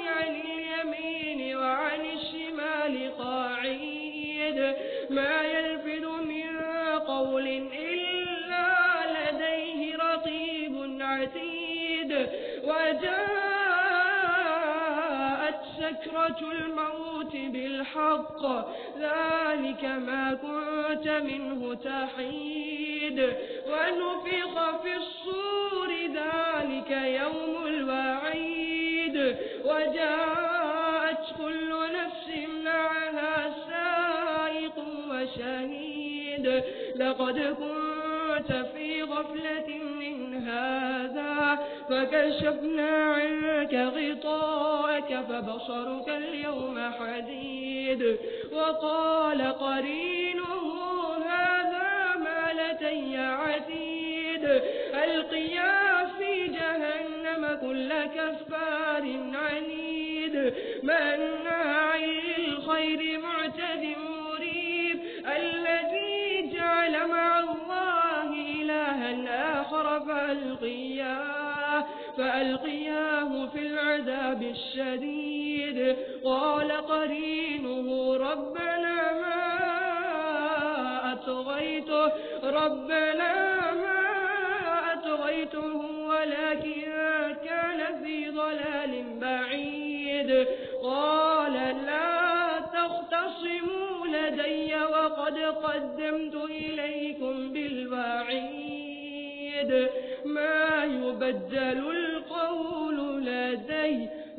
عن اليمين وعن الشمال قاعد ما يلفظ من قول إلا لديه رقيب عتيد وجاءت سكرة الموت بالحق ذلك ما كنت منه تحيد ونفخ في الصور ذلك يوم الوعيد وجاءت كل نفس معها سائق وشهيد لقد كنت في غفلة من هذا فكشفنا عنك غطاءك فبصرك اليوم حديد وقال قرينه هذا ما لدي عتيد ألقيا في جهنم كل كفار عنيد مناع للخير معتد مريب الذي جعل مع الله إلها آخر فألقياه في العذاب الشديد قال قرينه ربنا ما أطغيته ولكن كان في ضلال بعيد قال لا تختصموا لدي وقد قدمت إليكم بالوعيد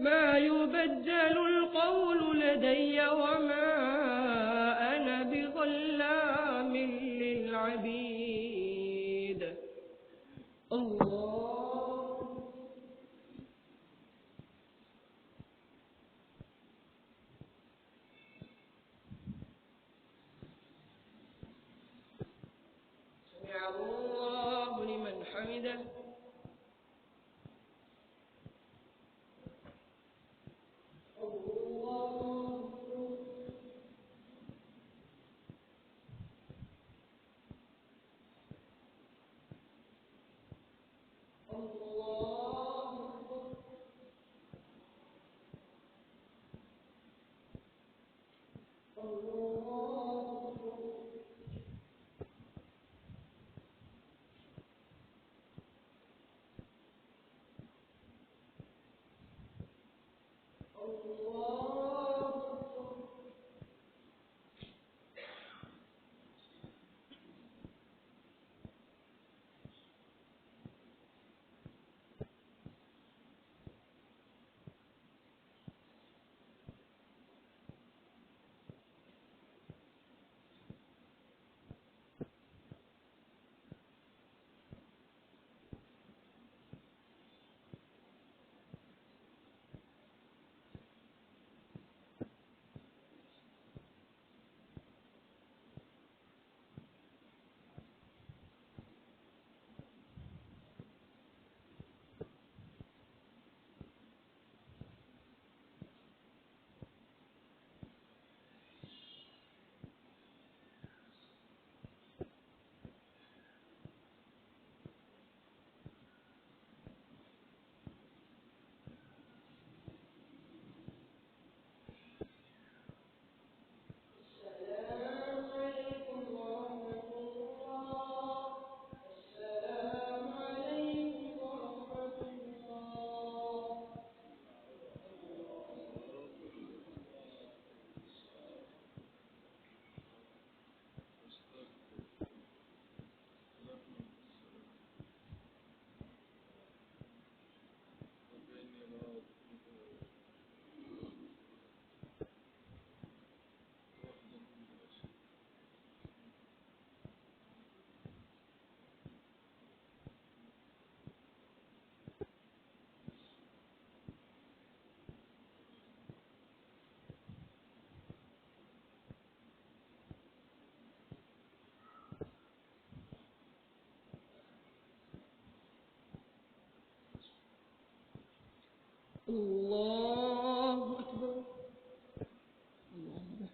ما يبدل القول لدي وما أنا بظلام للعبيد الله سمع الله لمن حمده الله أكبر. الله.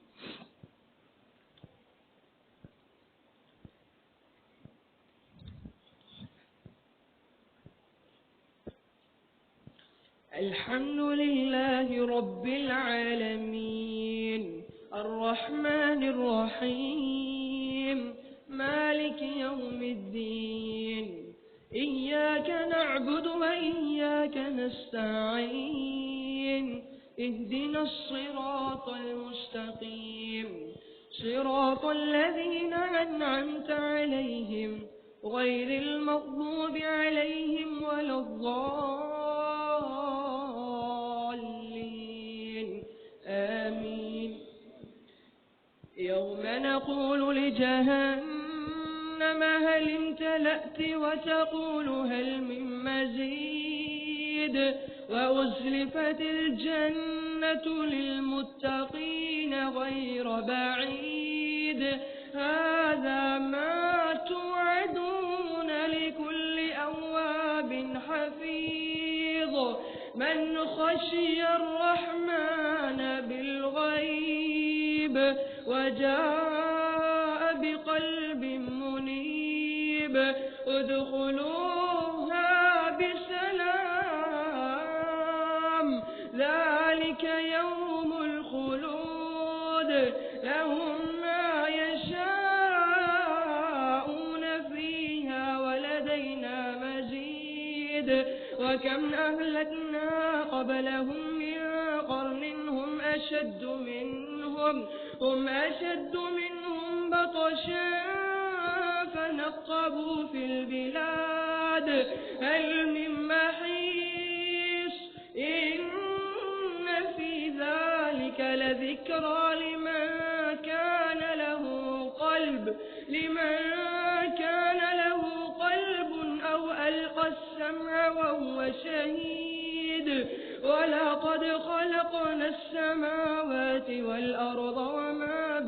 الحمد لله رب العالمين الرحمن الرحيم مالك يوم الدين إياك نعبد وإياك نستعين اهدنا الصراط المستقيم صراط الذين أنعمت عليهم غير المغضوب عليهم ولا الضالين آمين. يوم نقول لجهنم هل امتلأت وتقول هل من مزيد وأزلفت الجنة للمتقين غير بعيد هذا ما توعدون لكل أواب حفيظ من خشي الرحمن بالغيب وجاء بقلب منيب ادخلوها بسلام ذلك يوم الخلود لهم ما يشاءون فيها ولدينا مزيد وكم أهلكنا قبلهم من قرن هم أشد منهم بطشا فنقبوا في البلاد هل من محيص إن في ذلك لذكرى لمن كان له قلب أو ألقى السمع وهو شهيد ولقد خلقنا السماوات والأرض وما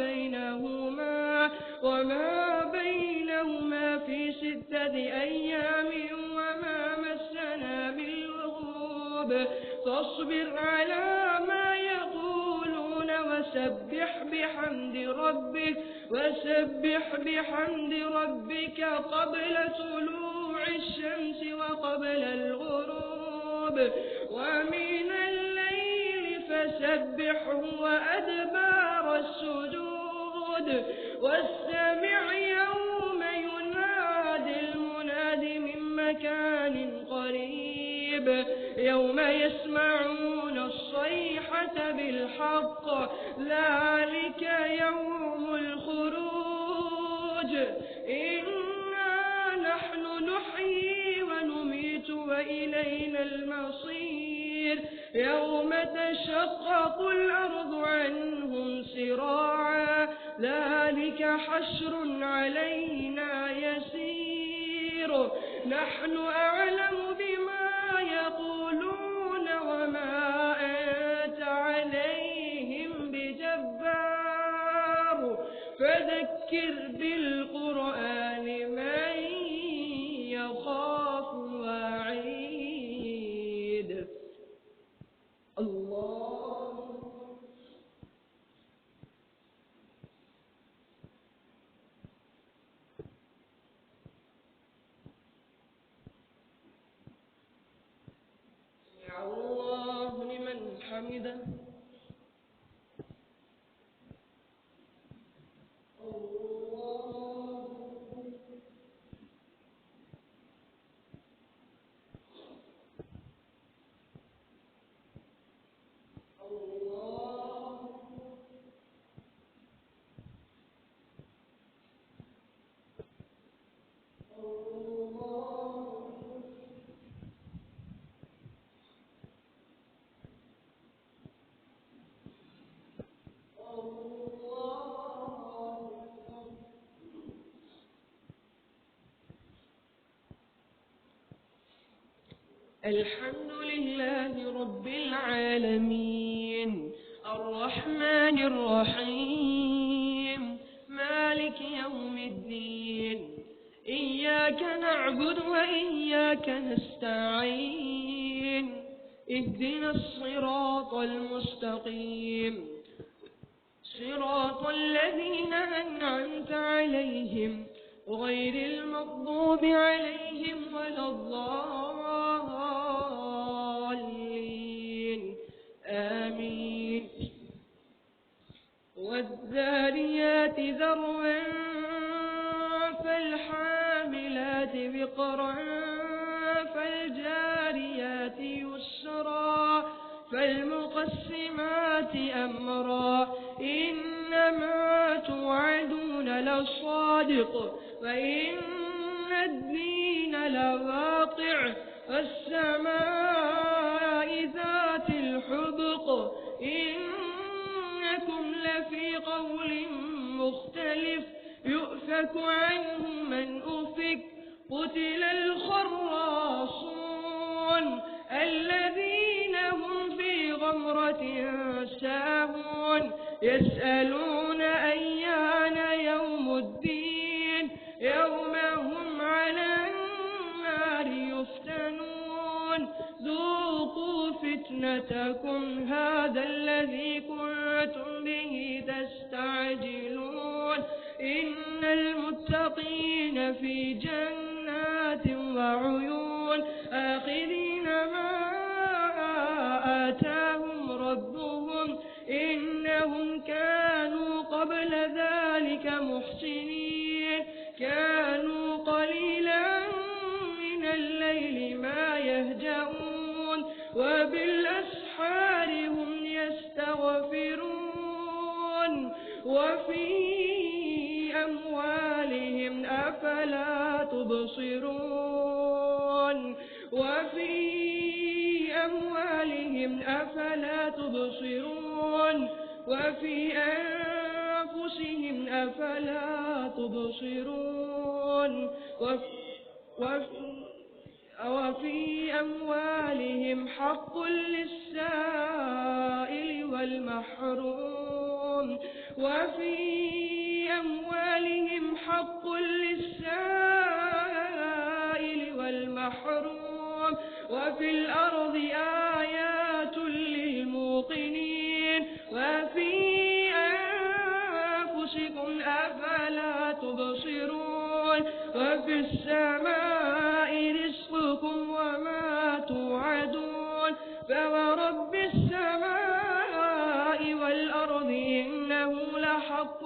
بينهما في 6 أيام وما مسنا من لغوب فاصبر على ما يقولون وسبح بحمد ربك قبل طلوع الشمس وقبل الغروب ومن الليل فسبحه وأدبار السجود واستمع يوم ينادي المناد من مكان قريب يوم يسمعون الصيحة بالحق ذلك يوم الخروج إنا نحن نحيي ونميت وإلينا المصير يوم تشقق الأرض عنهم سراعا ذلك حشر علينا يسير نحن أعلم بما يقولون وما أنت عليهم بجبار فذكر بالقرآن من يخاف وعيد. الله الله لمن حمده. الحمد لله رب العالمين الرحمن الرحيم مالك يوم الدين إياك نعبد وإياك نستعين اهدنا الصراط المستقيم صراط الذين أنعمت عليهم غير المغضوب عليهم ولا الضالين آمين. والذاريات ذروا فالحاملات وقرا فالجاريات يسرا فالمقسمات أمرا إنما توعدون لصادق وإن الدين لواقع والسماء ذات الحبق إنكم لفي قول مختلف يؤفك عنه من أفك قتل الخراصون الذين هم في غمرة ساهون يسألون أيان يوم الدين يوم هم على النار يفتنون ذوقوا فتنتكم هذا الذي كنتم به تستعجلون إن المتقين في جنات وعيون آخذين ما آتاهم ربهم إنهم كانوا قبل ذلك محسنين كانوا قليلا من الليل ما يهجعون وبالأسحار هم يستغفرون وفي أموالهم أفلا تبصرون وفي أموالهم أفلا تبصرون وفي أنفسهم أفلا تبصرون وفي أموالهم حق للسائل والمحروم وفي أموالهم حق للسائل والمحروم وفي الأرض آيات للموقنين وفي أنفسكم أفلا تبصرون وفي السماء رزقكم وما توعدون فورب السماء والأرض إنه لحق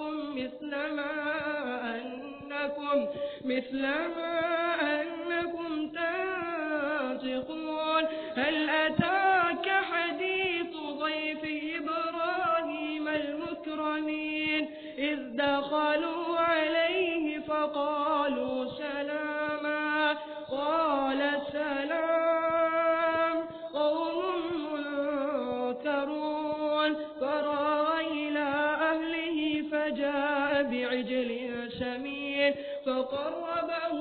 مثل ما أنكم تنطقون هل أتاك حديث ضيف إبراهيم المكرمين إذ دخلوا عليه فقالوا سلاما قال سلام قوم منكرون فراغ إلى أهله فجاء بعجل سمين فقربه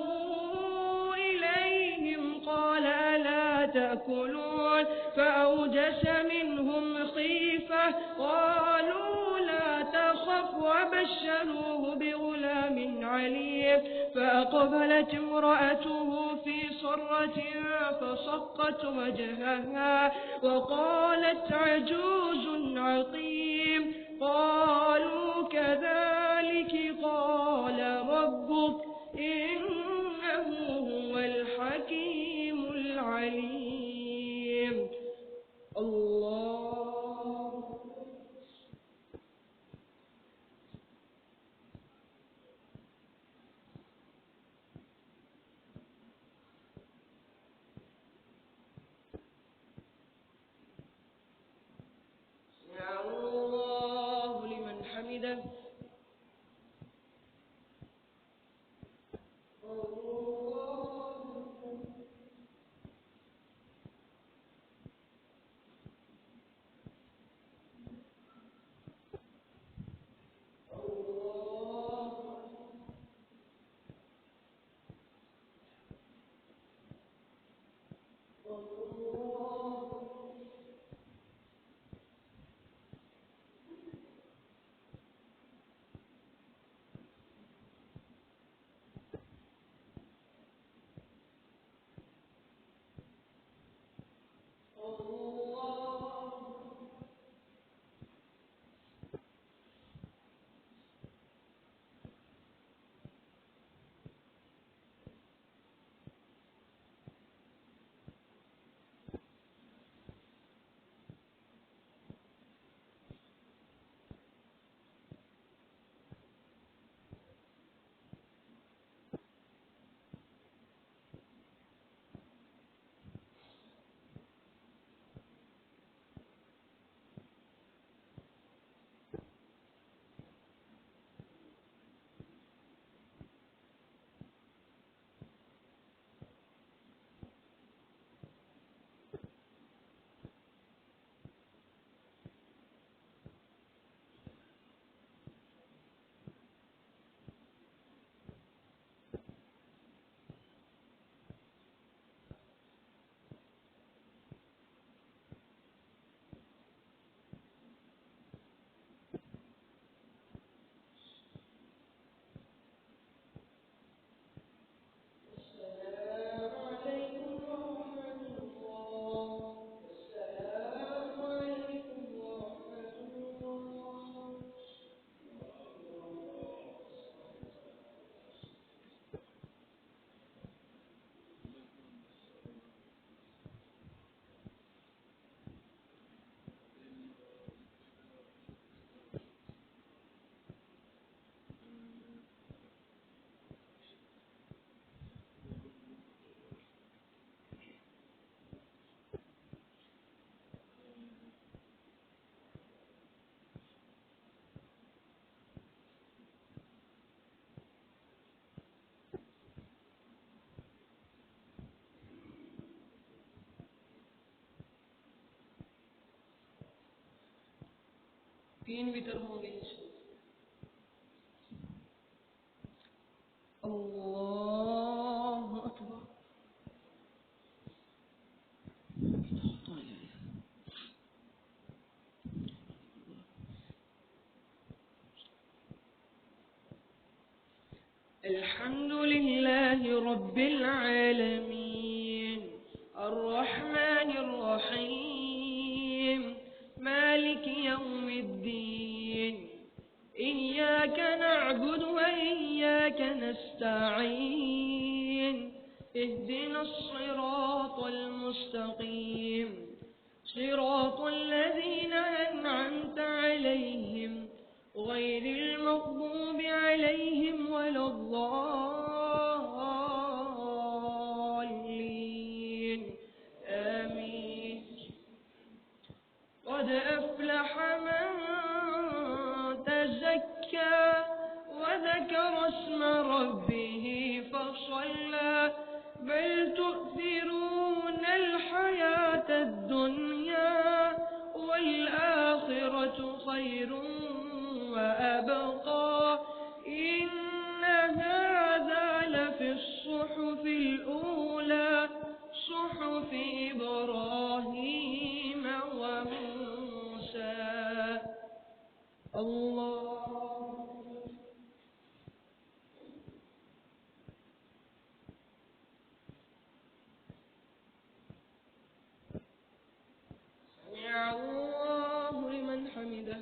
إليهم قال ألا تأكلون فأوجس منهم خيفة قالوا لا تخف وبشروه بغلام عليم فأقبلت امرأته في صرة فصقت وجهها وقالت عجوز عقيم قالوا كذلك قال ربك إنه هو الحكيم العليم الله سمع الله لمن حمده तीन वितर होंगे। अल्लाहु अकबर। अल्हम्दुलिल्लाहि रब्बिल आलमीन अर्रहमानिर रहीम मालिकि यौमिद्दीन इय्याका नअबुदु व इय्याका नस्तईन इहदिनस सिरातल मुस्तकीम सिरातल लज़ीना अनअमता अलैहिम غير المغضوب عليهم ولا الضالين آمين قد أفلح من تزكى وذكر اسم ربه فصلى بل تؤثرون الحياة الدنيا والآخرة خير وأبقى إن هذا لفي الصحف الأولى صحف إبراهيم وموسى. الله سمع الله لمن حمده.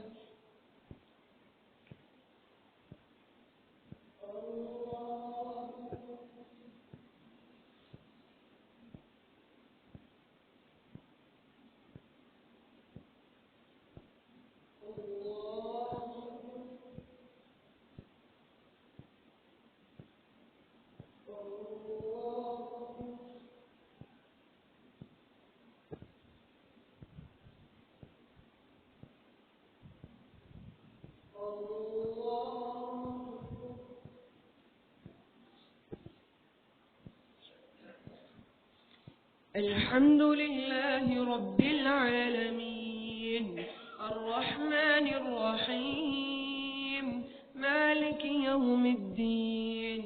الحمد لله رب العالمين الرحمن الرحيم مالك يوم الدين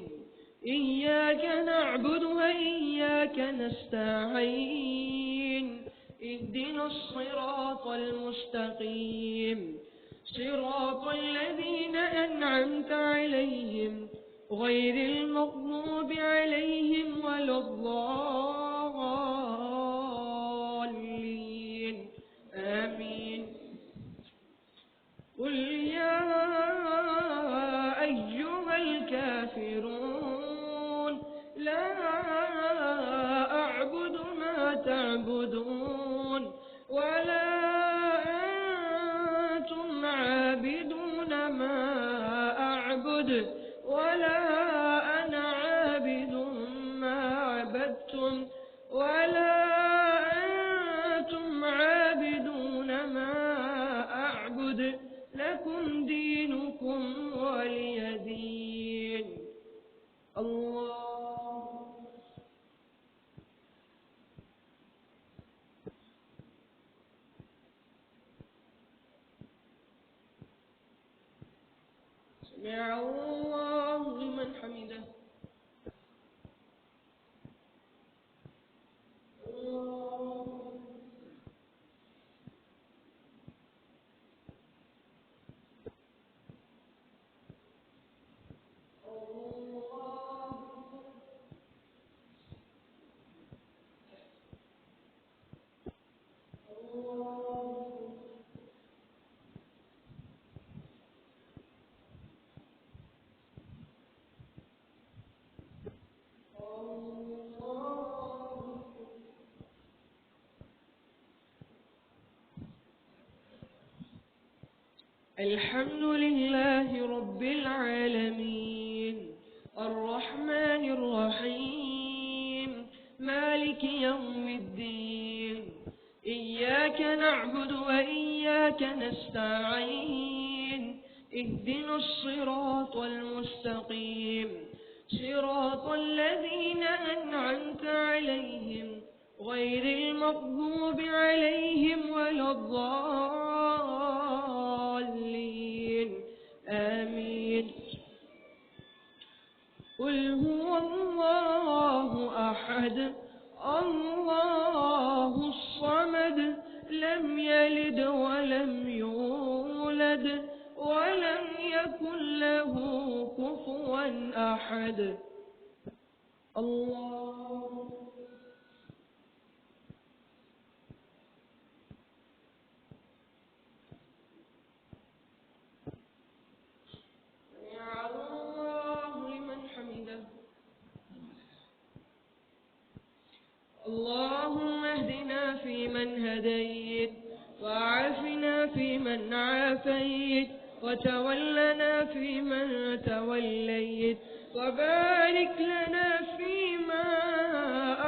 إياك نعبد وإياك نستعين اهدنا الصراط المستقيم صراط الذين أنعمت عليهم غير المغضوب عليهم ولا الضالين آمين. قل يا أيها الكافرون لا أعبد ما تعبدون ولا أنتم عابدون ما أعبد ولا أنا عابد ما عبدتم ولا أنتم عابدون ما أعبد لكم دينكم ولي دين. الله سمع الله لمن حمده. الحمد لله رب العالمين الرحمن الرحيم مالك يوم الدين إياك نعبد وإياك نستعين اهدنا الصراط المستقيم صراط الذين أنعمت عليهم غير المغضوب عليهم ولا الضالين الله أحد الله الصمد لم يلد ولم يولد ولم يكن له كفوا أحد الله سمع الله لمن حمده اللهم اهدنا فيمن هديت وعافنا فيمن عافيت وتولنا فيمن توليت وبارك لنا فيما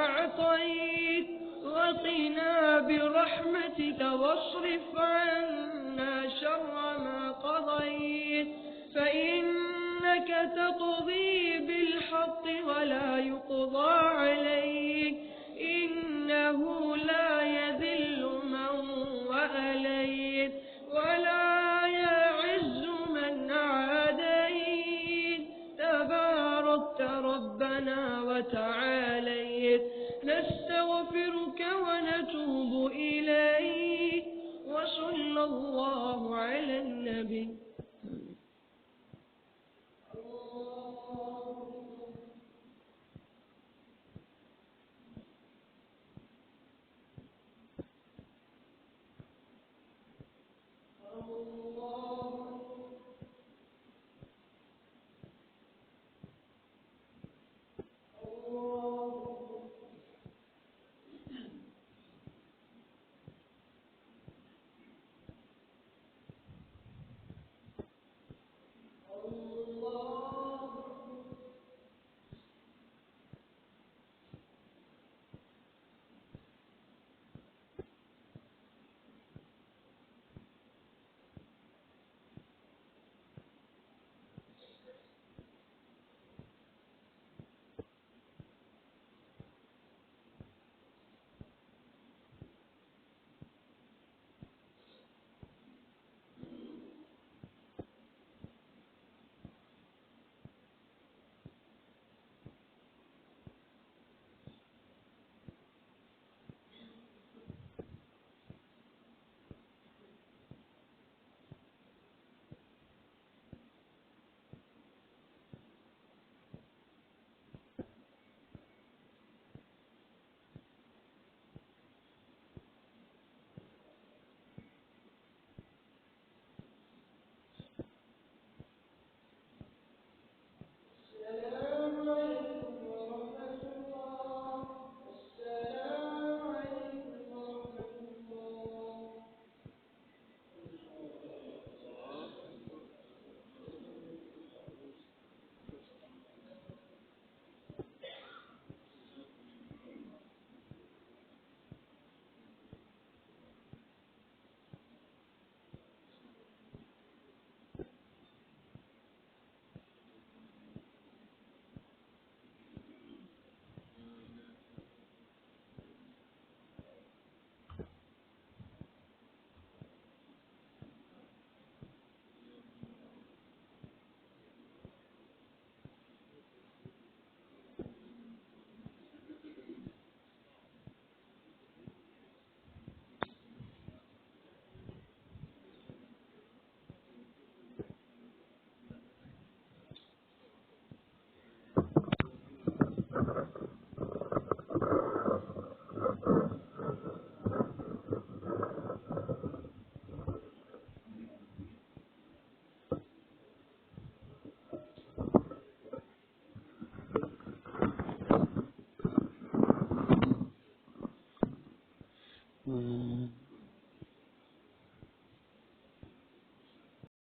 أعطيت وقنا برحمتك واصرف عنا شر ما قضيت فإنك تقضي بالحق ولا يقضى عليك إنه لا يذل من وأليت ولا يعز من عاديت تباركت ربنا وتعاليت نستغفرك ونتوب إليك وصلى الله على النبي